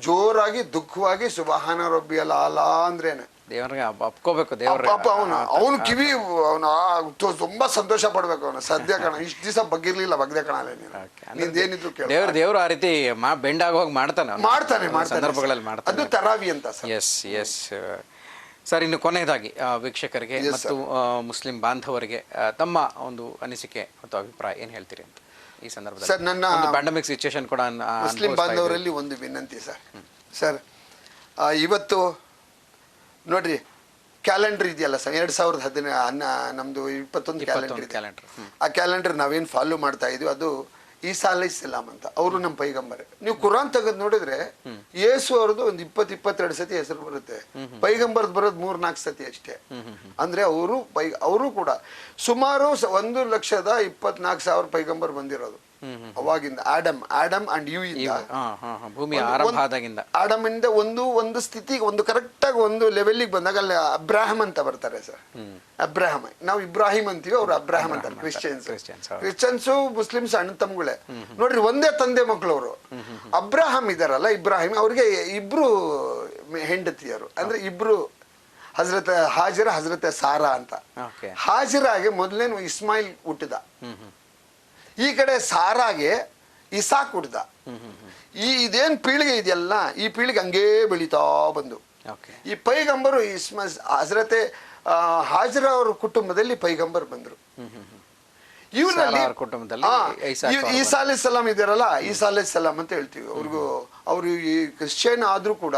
ಜೋರಾಗಿ ದುಃಖವಾಗಿ ಸುಬಹಾನ ರಬ್ಬಿಯಲ್ ಆಲಾ ಅಂದ್ರೇನೆ ದೇವರಿಗೆ ಅಪ್ಕೋಬೇಕು. ಅವನು ಕಿವಿ ತುಂಬಾ ಸಂತೋಷ ಪಡ್ಬೇಕು. ಅವನು ಸದ್ಯ ಕಣ ಇಷ್ಟು ದಿವಸ ಬಗ್ಗಿರ್ಲಿಲ್ಲ, ಬಗ್ದೆ ಕಣಲ್ಲ ನಿಂದೇನಿದ್ರು ದೇವ್ರು ಆ ರೀತಿ ಬೆಂಡ್ ಆಗೋಗಿ ಮಾಡ್ತಾನೆ ಸಂದರ್ಭಗಳಲ್ಲಿ ಮಾಡ್ತಾನೆ. ಅದು ತರಾವಿ ಅಂತ ಸರ್. ಎಸ್ ಸರ್, ಇನ್ನು ಕೊನೆಯದಾಗಿ ವೀಕ್ಷಕರಿಗೆ ಮತ್ತು ಮುಸ್ಲಿಂ ಬಾಂಧವರಿಗೆ ತಮ್ಮ ಒಂದು ಅನಿಸಿಕೆ ಮತ್ತು ಅಭಿಪ್ರಾಯ ಏನು ಹೇಳ್ತೀರಿ ಅಂತ ಈ ಸಂದರ್ಭದಲ್ಲಿ? ಸರ್, ನನ್ನ ಪ್ಯಾಂಡಮಿಕ್ ಸಿಚುಯೇಷನ್ ಕೂಡ ಮುಸ್ಲಿಂ ಬಾಂಧವರಲ್ಲಿ ಒಂದು ವಿನಂತಿ ಸರ್. ಇವತ್ತು ನೋಡ್ರಿ, ಕ್ಯಾಲೆಂಡರ್ ಇದೆಯಲ್ಲ ಸರ್, 2010 ನಮ್ದು 21 ಕ್ಯಾಲೆಂಡರ್. ಆ ಕ್ಯಾಲೆಂಡರ್ ನಾವೇನು ಫಾಲೋ ಮಾಡ್ತಾ ಇದೀವಿ ಅದು ಈಸಾ ಅಲೈಹಿಸ್ಸಲಾಂ ಅಂತ, ಅವರು ನಮ್ಮ ಪೈಗಂಬರ್. ನೀವು ಕುರಾನ್ ತೆಗೆದು ನೋಡಿದ್ರೆ ಯೇಸು ಅವ್ರದ್ದು ಒಂದು 20-22 ಸತಿ ಹೆಸರು ಬರುತ್ತೆ, ಪೈಗಂಬರ್ದು ಬರೋದು 3-4 ಸತಿ ಅಷ್ಟೇ. ಅಂದ್ರೆ ಅವರು ಕೂಡ ಸುಮಾರು 1,24,000 ಪೈಗಂಬರ್ ಬಂದಿರೋದು. ಅವಾಗಿಂದ ಆಡಮ್ ಅಂಡ್ ಯು ಇಂದ ಭೂಮಿಯ ಆರಂಭ ಆದಾಗಿಂದ ಆಡಮ್ ಇಂದ ಒಂದು ಸ್ಥಿತಿಗೆ ಒಂದು ಕರೆಕ್ಟ್ ಆಗಿ ಒಂದು ಲೆವೆಲ್ಗೆ ಬಂದಾಗ ಅಲ್ಲಿ ಅಬ್ರಾಹಂ ಅಂತ ಬರ್ತಾರೆ ಸರ್. ಅಬ್ರಾಹಂ, ನಾವು ಇಬ್ರಾಹಿಂ ಅಂತೀವಿ, ಅವ್ರು ಅಬ್ರಾಹಂ ಅಂತಾರೆ. ಕ್ರಿಶ್ಚಿಯನ್ಸು ಮುಸ್ಲಿಮ್ಸ್ ಅಣ್ಣ ತಮ್ಮಗಳೇ ನೋಡ್ರಿ, ಒಂದೇ ತಂದೆ ಮಕ್ಕಳು ಅವರು. ಅಬ್ರಾಹಂ ಇದಾರಲ್ಲ, ಇಬ್ರಾಹಿಂ, ಅವ್ರಿಗೆ ಇಬ್ರು ಹೆಂಡತಿಯರು, ಅಂದ್ರೆ ಇಬ್ರು ಹಜರತ್ ಹಾಜರ ಹಜರತ್ ಸಾರಾ ಅಂತ. ಹಾಜರಾಗೆ ಮೊದಲೇನು ಇಸ್ಮಾಯಿಲ್ ಹುಟ್ಟಿದ, ಈ ಕಡೆ ಸಾರಾಗೆ ಇಸಾಕ್ ಹುಟ್ಟಿದ. ಇದೇನ್ ಪೀಳಿಗೆ ಇದೆಯಲ್ಲ, ಈ ಪೀಳಿಗೆ ಹಂಗೇ ಬೆಳೀತಾ ಬಂದು ಈ ಪೈಗಂಬರು ಹಜರತೆ ಹಾಜರ ಅವ್ರ ಕುಟುಂಬದಲ್ಲಿ ಪೈಗಂಬರ್ ಬಂದ್ರು. ಇವರಲ್ಲಿ ಈಸಾ ಅಲೈಹಿಸ್ಸಲಾಂ ಇದಾರಲ್ಲ, ಈಸಾ ಅಲೈಹಿಸ್ಸಲಾಂ ಅಂತ ಹೇಳ್ತೀವಿ. ಅವರು ಈ ಕ್ರಿಶ್ಚಿಯನ್ ಆದ್ರೂ ಕೂಡ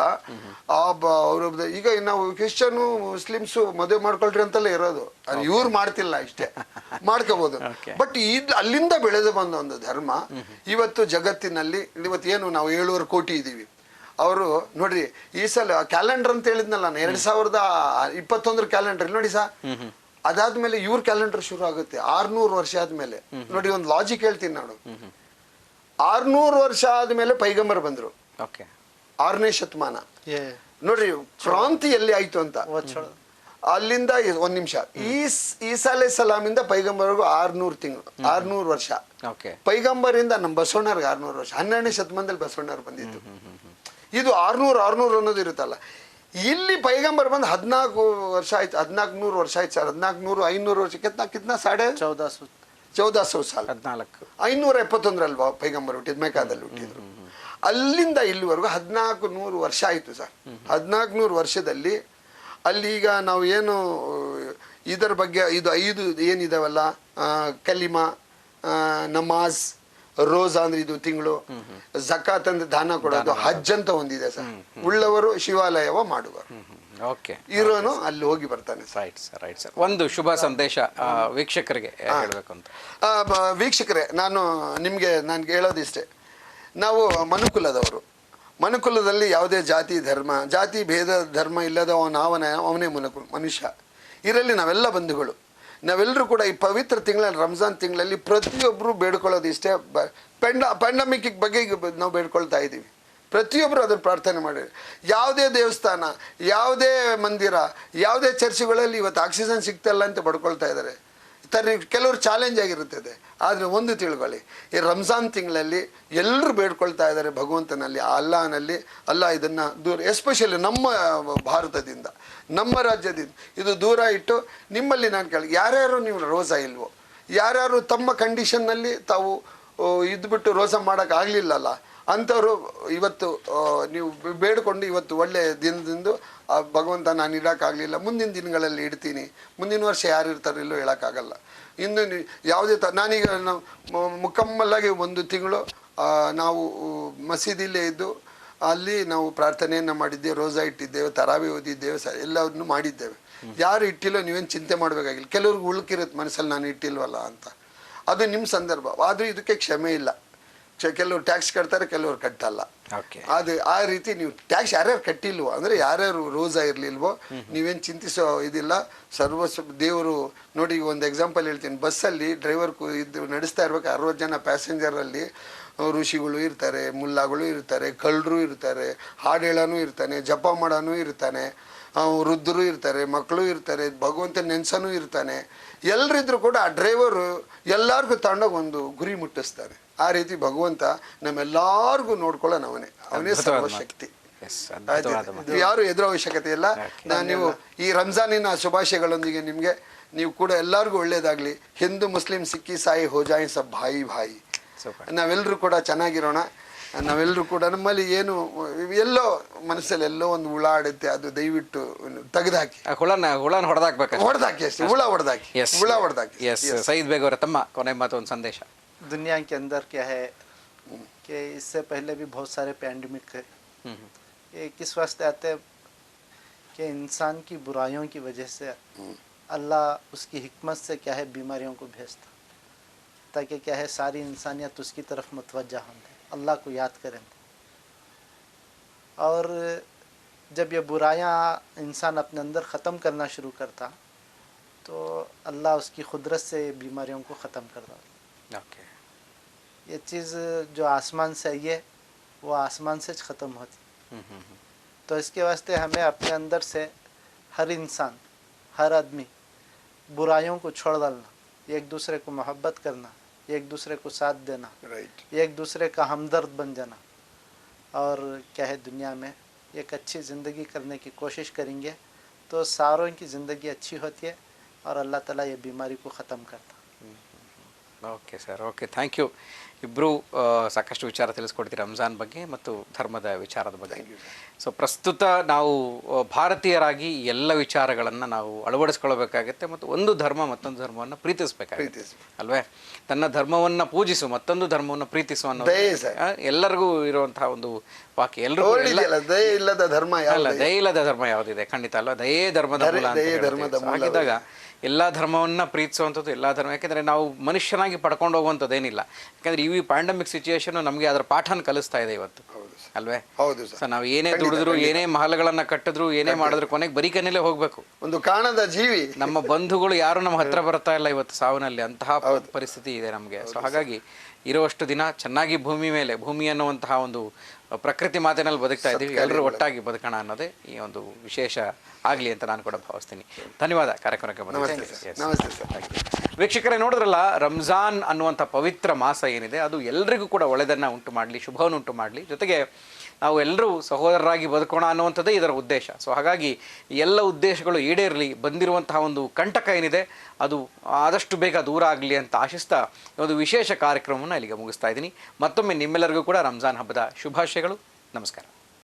ಅವ್ರ ಈಗ ನಾವು ಕ್ರಿಶ್ಚಿಯನ್ ಮುಸ್ಲಿಮ್ಸು ಮದುವೆ ಮಾಡ್ಕೊಳ್ರಿ ಅಂತಲೇ ಇರೋದು, ಇವ್ರು ಮಾಡ್ತಿಲ್ಲ, ಇಷ್ಟೇ ಮಾಡ್ಕೋಬಹುದು. ಬಟ್ ಅಲ್ಲಿಂದ ಬೆಳೆದು ಬಂದ ಒಂದು ಧರ್ಮ ಇವತ್ತು ಜಗತ್ತಿನಲ್ಲಿ. ಇವತ್ತು ಏನು ನಾವು 7.5 ಕೋಟಿ ಇದೀವಿ. ಅವರು ನೋಡ್ರಿ, ಈ ಸಲ ಕ್ಯಾಲೆಂಡರ್ ಅಂತ ಹೇಳಿದ್ನಲ್ಲ ನಾನು, 2021 ಕ್ಯಾಲೆಂಡರ್ ನೋಡಿ ಸಾ, ಅದಾದ್ಮೇಲೆ ಇವ್ರ ಕ್ಯಾಲೆಂಡರ್ ಶುರು ಆಗುತ್ತೆ 600 ವರ್ಷ ಆದ್ಮೇಲೆ. ನೋಡಿ, ಒಂದು ಲಾಜಿಕ್ ಹೇಳ್ತೀನಿ ನಾನು. 600 ವರ್ಷ ಆದ್ಮೇಲೆ ಪೈಗಂಬರ್ ಬಂದ್ರು, 6ನೇ ಶತಮಾನ. ನೋಡ್ರಿ ಕ್ರಾಂತಿ ಎಲ್ಲಿ ಆಯ್ತು ಅಂತ. ಅಲ್ಲಿಂದ ಒಂದ್ ನಿಮಿಷ, ಈಸಾ ಅಲೈಹಿಸ್ಸಲಾಂ ಇಂದ ಪೈಗಂಬರ್ಗೂ 600 ತಿಂಗಳು, 600 ವರ್ಷ. ಪೈಗಂಬರಿಂದ ನಮ್ಮ ಬಸವಣ್ಣರ್ಗೆ 600 ವರ್ಷ. 12ನೇ ಶತಮಾನದಲ್ಲಿ ಬಸವಣ್ಣರು ಬಂದಿದ್ದು. ಇದು 600 ಅನ್ನೋದು ಇರುತ್ತಲ್ಲ. ಇಲ್ಲಿ ಪೈಗಂಬರ್ ಬಂದು 14 ವರ್ಷ ಆಯ್ತು, 1400 ವರ್ಷ ಆಯ್ತು ಸರ್. 1400 500 ವರ್ಷ ಕಿತ್ನಾ 1400 ಸಾಲ, 571 ಅಲ್ವಾ ಪೈಗಂಬರ್ ಹುಟ್ಟಿದ್, ಮೆಕಾದಲ್ಲಿ ಹುಟ್ಟಿದ್ರು. ಅಲ್ಲಿಂದ ಇಲ್ಲಿವರೆಗೂ 1400 ವರ್ಷ ಆಯ್ತು ಸರ್. 1400 ವರ್ಷದಲ್ಲಿ ಅಲ್ಲಿ ಈಗ ನಾವು ಏನು ಇದರ ಬಗ್ಗೆ ಇದು 5 ಏನಿದಾವಲ್ಲ, ಕಲಿಮಾ, ನಮಾಜ್, ರೋಜಾ ಅಂದ್ರೆ ಇದು ತಿಂಗಳು, ಜಕಾತ್ ಅಂದ್ರೆ ದಾನ ಕೊಡೋದು, ಹಜ್ ಅಂತ ಒಂದಿದೆ ಸರ್. ಉಳ್ಳವರು ಶಿವಾಲಯವ ಮಾಡುವರು, ಇರೋನು ಅಲ್ಲಿ ಹೋಗಿ ಬರ್ತಾನೆ. ಒಂದು ಶುಭ ಸಂದೇಶ ವೀಕ್ಷಕರಿಗೆ ಹೇಳಬೇಕು ಅಂತ. ವೀಕ್ಷಕರೇ, ನಾನು ಹೇಳೋದಿಷ್ಟೇ, ನಾವು ಮನುಕುಲದವರು. ಮನುಕುಲದಲ್ಲಿ ಯಾವುದೇ ಜಾತಿ ಭೇದ ಧರ್ಮ ಇಲ್ಲದ ಅವನೇ ಮನುಷ್ಯ. ಇದರಲ್ಲಿ ನಾವೆಲ್ಲ ಬಂಧುಗಳು. ನಾವೆಲ್ಲರೂ ಕೂಡ ಈ ಪವಿತ್ರ ತಿಂಗಳಲ್ಲಿ, ರಂಜಾನ್ ತಿಂಗಳಲ್ಲಿ ಪ್ರತಿಯೊಬ್ಬರು ಬೇಡ್ಕೊಳ್ಳೋದು ಇಷ್ಟೇ. ಪ್ಯಾಂಡಮಿಕ್ ಬಗ್ಗೆ ನಾವು ಬೇಡ್ಕೊಳ್ತಾ ಇದ್ದೀವಿ. ಪ್ರತಿಯೊಬ್ಬರು ಅದನ್ನು ಪ್ರಾರ್ಥನೆ ಮಾಡಿ. ಯಾವುದೇ ದೇವಸ್ಥಾನ, ಯಾವುದೇ ಮಂದಿರ, ಯಾವುದೇ ಚರ್ಚ್ಗಳಲ್ಲಿ ಇವತ್ತು ಆಕ್ಸಿಜನ್ ಸಿಗ್ತಾಯಿಲ್ಲ ಅಂತ ಬಡ್ಕೊಳ್ತಾ ಇದ್ದಾರೆ. ಕೆಲವರು ಚಾಲೆಂಜ್ ಆಗಿರುತ್ತದೆ. ಆದರೆ ಒಂದು ತಿಳ್ಕೊಳ್ಳಿ, ಈ ರಂಜಾನ್ ತಿಂಗಳಲ್ಲಿ ಎಲ್ಲರೂ ಬೇಡ್ಕೊಳ್ತಾ ಇದ್ದಾರೆ ಭಗವಂತನಲ್ಲಿ, ಅಲ್ಲಾಹನಲ್ಲಿ. ಅಲ್ಲ ಇದನ್ನು ದೂರ, ಎಸ್ಪೆಷಲಿ ನಮ್ಮ ಭಾರತದಿಂದ, ನಮ್ಮ ರಾಜ್ಯದಿಂದ ಇದು ದೂರ ಇಟ್ಟು, ನಿಮ್ಮಲ್ಲಿ ನಾನು ಯಾರ್ಯಾರು ನೀವು ರೋಜಾ ಇಲ್ವೋ, ಯಾರ್ಯಾರು ತಮ್ಮ ಕಂಡೀಷನ್ನಲ್ಲಿ ತಾವು ಇದ್ಬಿಟ್ಟು ರೋಜಾ ಮಾಡೋಕ್ಕಾಗಲಿಲ್ಲಲ್ಲ, ಅಂಥವ್ರು ಇವತ್ತು ನೀವು ಬೇಡಿಕೊಂಡು ಇವತ್ತು ಒಳ್ಳೆಯ ದಿನದಿಂದ ಭಗವಂತ ನಾನು ಇಡೋಕ್ಕಾಗಲಿಲ್ಲ, ಮುಂದಿನ ದಿನಗಳಲ್ಲಿ ಇಡ್ತೀನಿ. ಮುಂದಿನ ವರ್ಷ ಯಾರು ಇರ್ತಾರಿಲ್ಲೋ ಹೇಳೋಕ್ಕಾಗಲ್ಲ. ಇನ್ನು ಯಾವುದೇ ನಾನೀಗ ಮುಕಮ್ಮಲಾಗಿ 1 ತಿಂಗಳು ನಾವು ಮಸೀದಿಲೇ ಇದ್ದು ಅಲ್ಲಿ ನಾವು ಪ್ರಾರ್ಥನೆಯನ್ನು ಮಾಡಿದ್ದೇವೆ, ರೋಜಾ ಇಟ್ಟಿದ್ದೇವೆ, ತರಾವಿ ಓದಿದ್ದೇವೆ, ಎಲ್ಲವನ್ನು ಮಾಡಿದ್ದೇವೆ. ಯಾರು ಇಟ್ಟಿಲ್ಲೋ ನೀವೇನು ಚಿಂತೆ ಮಾಡಬೇಕಾಗಿಲ್ಲ. ಕೆಲವ್ರಿಗೆ ಉಳ್ಕಿರುತ್ತೆ ಮನಸ್ಸಲ್ಲಿ, ನಾನು ಇಟ್ಟಿಲ್ವಲ್ಲ ಅಂತ. ಅದು ನಿಮ್ಮ ಸಂದರ್ಭ. ಆದರೂ ಇದಕ್ಕೆ ಕ್ಷಮೆ ಇಲ್ಲ. ಕೆಲವರು ಟ್ಯಾಕ್ಸ್ ಕಟ್ತಾರೆ, ಕೆಲವರು ಕಟ್ಟಲ್ಲ. ಅದು ಆ ರೀತಿ ನೀವು ಟ್ಯಾಕ್ಸ್ ಯಾರ್ಯಾರು ಕಟ್ಟಿಲ್ವೋ, ಅಂದರೆ ಯಾರ್ಯಾರು ರೋಜಾ ಇರಲಿಲ್ವೋ, ನೀವೇನು ಚಿಂತಿಸೋ ಇದಿಲ್ಲ. ದೇವರು ನೋಡಿ, ಒಂದು ಎಕ್ಸಾಂಪಲ್ ಹೇಳ್ತೀನಿ. ಬಸ್ಸಲ್ಲಿ ಡ್ರೈವರ್ ನಡೆಸ್ತಾ ಇರ್ಬೇಕು, 60 ಜನ ಪ್ಯಾಸೆಂಜರಲ್ಲಿ ಋಷಿಗಳು ಇರ್ತಾರೆ, ಮುಲ್ಲಾಗಳು ಇರ್ತಾರೆ, ಕಳ್ಳರು ಇರ್ತಾರೆ, ಹಾಡು ಹೇಳೋನು ಇರ್ತಾನೆ, ಜಪ ಮಾಡೋನು ಇರ್ತಾನೆ, ವೃದ್ಧರು ಇರ್ತಾರೆ, ಮಕ್ಕಳು ಇರ್ತಾರೆ, ಭಗವಂತ ನೆನ್ಸನೂ ಇರ್ತಾನೆ. ಎಲ್ಲರಿದ್ರು ಕೂಡ ಆ ಡ್ರೈವರು ಎಲ್ಲರಿಗೂ ತಗೊಂಡೋಗಿ ಒಂದು ಗುರಿ ಮುಟ್ಟಿಸ್ತಾನೆ. ಆ ರೀತಿ ಭಗವಂತ ನಮ್ಮೆಲ್ಲರಿಗೂ ನೋಡ್ಕೊಳ್ಳೋಣ, ಅವನೇ ಸರ್ವಶಕ್ತಿ. ಯಾರು ಎದುರು ಅವಶ್ಯಕತೆ ಇಲ್ಲ. ನೀವು ಈ ರಂಜಾನಿನ ಶುಭಾಶಯಗಳೊಂದಿಗೆ ನಿಮಗೆ, ನೀವು ಕೂಡ ಎಲ್ಲರಿಗೂ ಒಳ್ಳೇದಾಗ್ಲಿ. ಹಿಂದೂ ಮುಸ್ಲಿಂ ಸಿಕ್ಕಿ ಸಾಯಿ ಹೋಜಾಯಿ ಸಬ್ ಭಾಯಿ. ನಾವೆಲ್ಲರೂ ಕೂಡ ಚೆನ್ನಾಗಿರೋಣ. ನಾವೆಲ್ಲರೂ ಕೂಡ ನಮ್ಮಲ್ಲಿ ಏನು ಎಲ್ಲೋ ಮನಸ್ಸಲ್ಲಿ ಎಲ್ಲೋ ಒಂದು ಹುಳ ಆಡುತ್ತೆ, ಅದು ದಯವಿಟ್ಟು ತೆಗೆದುಹಾಕಿ, ಹೊಡೆದಾಕಿ ಅಷ್ಟೇ. ಹುಳ ಹೊಡೆದಾಕಿ. ಸಯೀದ್ ಬೇಗ್ ಅವರ ತಮ್ಮ ಕೊನೆ ಮಾತು, ಒಂದು ಸಂದೇಶ. दुनिया के अंदर क्या है कि इससे पहले भी बहुत सारे पैंडमिक है। ये किस वास्ते आते हैं कि इंसान की बुराइयों की वजह से अल्लाह उसकी हिकमत से क्या है बीमारियों को भेजता, ताकि क्या है सारी इंसानियत उसकी तरफ मुतवज्जा हो, अल्लाह को याद करें। और जब ये बुराइयाँ इंसान अपने अंदर ख़त्म करना शुरू करता, तो अल्लाह उसकी कुदरत से बीमारियों को ख़त्म कर देता। ये चीज़ जो आसमान से आई है वो आसमान से ख़त्म होती। तो इसके वास्ते हमें अपने अंदर से हर इंसान, हर आदमी बुराइयों को छोड़ डालना, एक दूसरे को मोहब्बत करना, एक दूसरे को साथ देना, राइट। एक दूसरे का हमदर्द बन जाना, और क्या है दुनिया में एक अच्छी ज़िंदगी करने की कोशिश करेंगे तो सारों की ज़िंदगी अच्छी होती है और अल्लाह ताला ये बीमारी को ख़त्म करता। Okay sir, okay, thank you. ಇಬ್ಬರು ಸಾಕಷ್ಟು ವಿಚಾರ ತಿಳಿಸ್ಕೊಡ್ತೀವಿ ರಂಜಾನ್ ಬಗ್ಗೆ ಮತ್ತು ಧರ್ಮದ ವಿಚಾರದ ಬಗ್ಗೆ. ಸೊ ಪ್ರಸ್ತುತ ನಾವು ಭಾರತೀಯರಾಗಿ ಎಲ್ಲ ವಿಚಾರಗಳನ್ನು ನಾವು ಅಳವಡಿಸ್ಕೊಳ್ಬೇಕಾಗತ್ತೆ ಮತ್ತು ಒಂದು ಧರ್ಮ ಮತ್ತೊಂದು ಧರ್ಮವನ್ನು ಪ್ರೀತಿಸಬೇಕಾಗುತ್ತೆ ಅಲ್ವೇ. ತನ್ನ ಧರ್ಮವನ್ನು ಪೂಜಿಸು ಮತ್ತೊಂದು ಧರ್ಮವನ್ನು ಪ್ರೀತಿಸು ಅನ್ನೋ ಎಲ್ಲರಿಗೂ ಇರುವಂತಹ ಒಂದು ವಾಕ್ಯ. ಎಲ್ಲರಿಗೂ ದಯೆ ಇಲ್ಲದ ಧರ್ಮ ಅಲ್ಲ, ದಯೆ ಇಲ್ಲದ ಧರ್ಮ ಯಾವುದಿದೆ? ಖಂಡಿತ ಅಲ್ವಾ, ದಯೇ ಧರ್ಮದ ಮೂಲ ಅಂತ ಹೇಳ್ತೀವಿ. ಹಾಗಿದ್ದಾಗ ಎಲ್ಲ ಧರ್ಮವನ್ನು ಪ್ರೀತಿಸುವಂಥದ್ದು ಎಲ್ಲ ಧರ್ಮ, ಯಾಕೆಂದರೆ ನಾವು ಮನುಷ್ಯನಾಗಿ ಪಡ್ಕೊಂಡು ಹೋಗುವಂಥದ್ದು ಏನಿಲ್ಲ. ಯಾಕಂದರೆ ಈ ಪ್ಯಾಂಡಮಿಕ್ ಸಿಚುಯೇಷನ್ ನಮಗೆ ಅದರ ಪಾಠನ ಕಲಿಸ್ತಾ ಇದೆ ಇವತ್ತು ಅಲ್ವೇ. ಹೌದು ಸರ್, ನಾವು ಏನೇ ದುಡಿದ್ರು, ಏನೇ ಮಹಲ್ಗಳನ್ನು ಕಟ್ಟಿದ್ರು, ಏನೇ ಮಾಡಿದ್ರು ಕೊನೆಗೆ ಬರೀ ಕನ್ನಲ್ಲೇ ಹೋಗಬೇಕು. ಒಂದು ಕಾಣದ ಜೀವಿ. ನಮ್ಮ ಬಂಧುಗಳು ಯಾರು ನಮ್ಮ ಹತ್ರ ಬರ್ತಾ ಇಲ್ಲ ಇವತ್ತು ಸಾವನಲ್ಲಿ, ಅಂತಹ ಪರಿಸ್ಥಿತಿ ಇದೆ ನಮಗೆ. ಸೊ ಹಾಗಾಗಿ ಇರುವಷ್ಟು ದಿನ ಚೆನ್ನಾಗಿ ಭೂಮಿ ಅನ್ನುವಂತಹ ಒಂದು ಪ್ರಕೃತಿ ಮಾತಿನಲ್ಲಿ ಬದುಕ್ತಾ ಇದ್ದೀವಿ, ಎಲ್ಲರೂ ಒಟ್ಟಾಗಿ ಬದುಕೋಣ ಅನ್ನೋದೇ ಈ ಒಂದು ವಿಶೇಷ ಆಗಲಿ ಅಂತ ನಾನು ಕೂಡ ಭಾವಿಸ್ತೀನಿ. ಧನ್ಯವಾದ ಕಾರ್ಯಕ್ರಮಕ್ಕೆ ಬಂದ ವೀಕ್ಷಕರೇ. ನೋಡಿದ್ರಲ್ಲ, ರಂಜಾನ್ ಅನ್ನುವಂಥ ಪವಿತ್ರ ಮಾಸ ಏನಿದೆ ಅದು ಎಲ್ರಿಗೂ ಕೂಡ ಒಳ್ಳೆಯದನ್ನು ಉಂಟು ಮಾಡಲಿ, ಶುಭವನ್ನು ಉಂಟು ಮಾಡಲಿ, ಜೊತೆಗೆ ನಾವು ಎಲ್ಲರೂ ಸಹೋದರರಾಗಿ ಬದುಕೋಣ ಅನ್ನುವಂಥದ್ದೇ ಇದರ ಉದ್ದೇಶ. ಸೊ ಹಾಗಾಗಿ ಎಲ್ಲ ಉದ್ದೇಶಗಳು ಈಡೇರಲಿ, ಬಂದಿರುವಂತಹ ಒಂದು ಕಂಟಕ ಏನಿದೆ ಅದು ಆದಷ್ಟು ಬೇಗ ದೂರ ಆಗಲಿ ಅಂತ ಆಶಿಸ್ತಾ ಒಂದು ವಿಶೇಷ ಕಾರ್ಯಕ್ರಮವನ್ನು ಇಲ್ಲಿಗೆ ಮುಗಿಸ್ತಾ ಇದ್ದೀನಿ. ಮತ್ತೊಮ್ಮೆ ನಿಮ್ಮೆಲ್ಲರಿಗೂ ಕೂಡ ರಂಜಾನ್ ಹಬ್ಬದ ಶುಭಾಶಯಗಳು. ನಮಸ್ಕಾರ.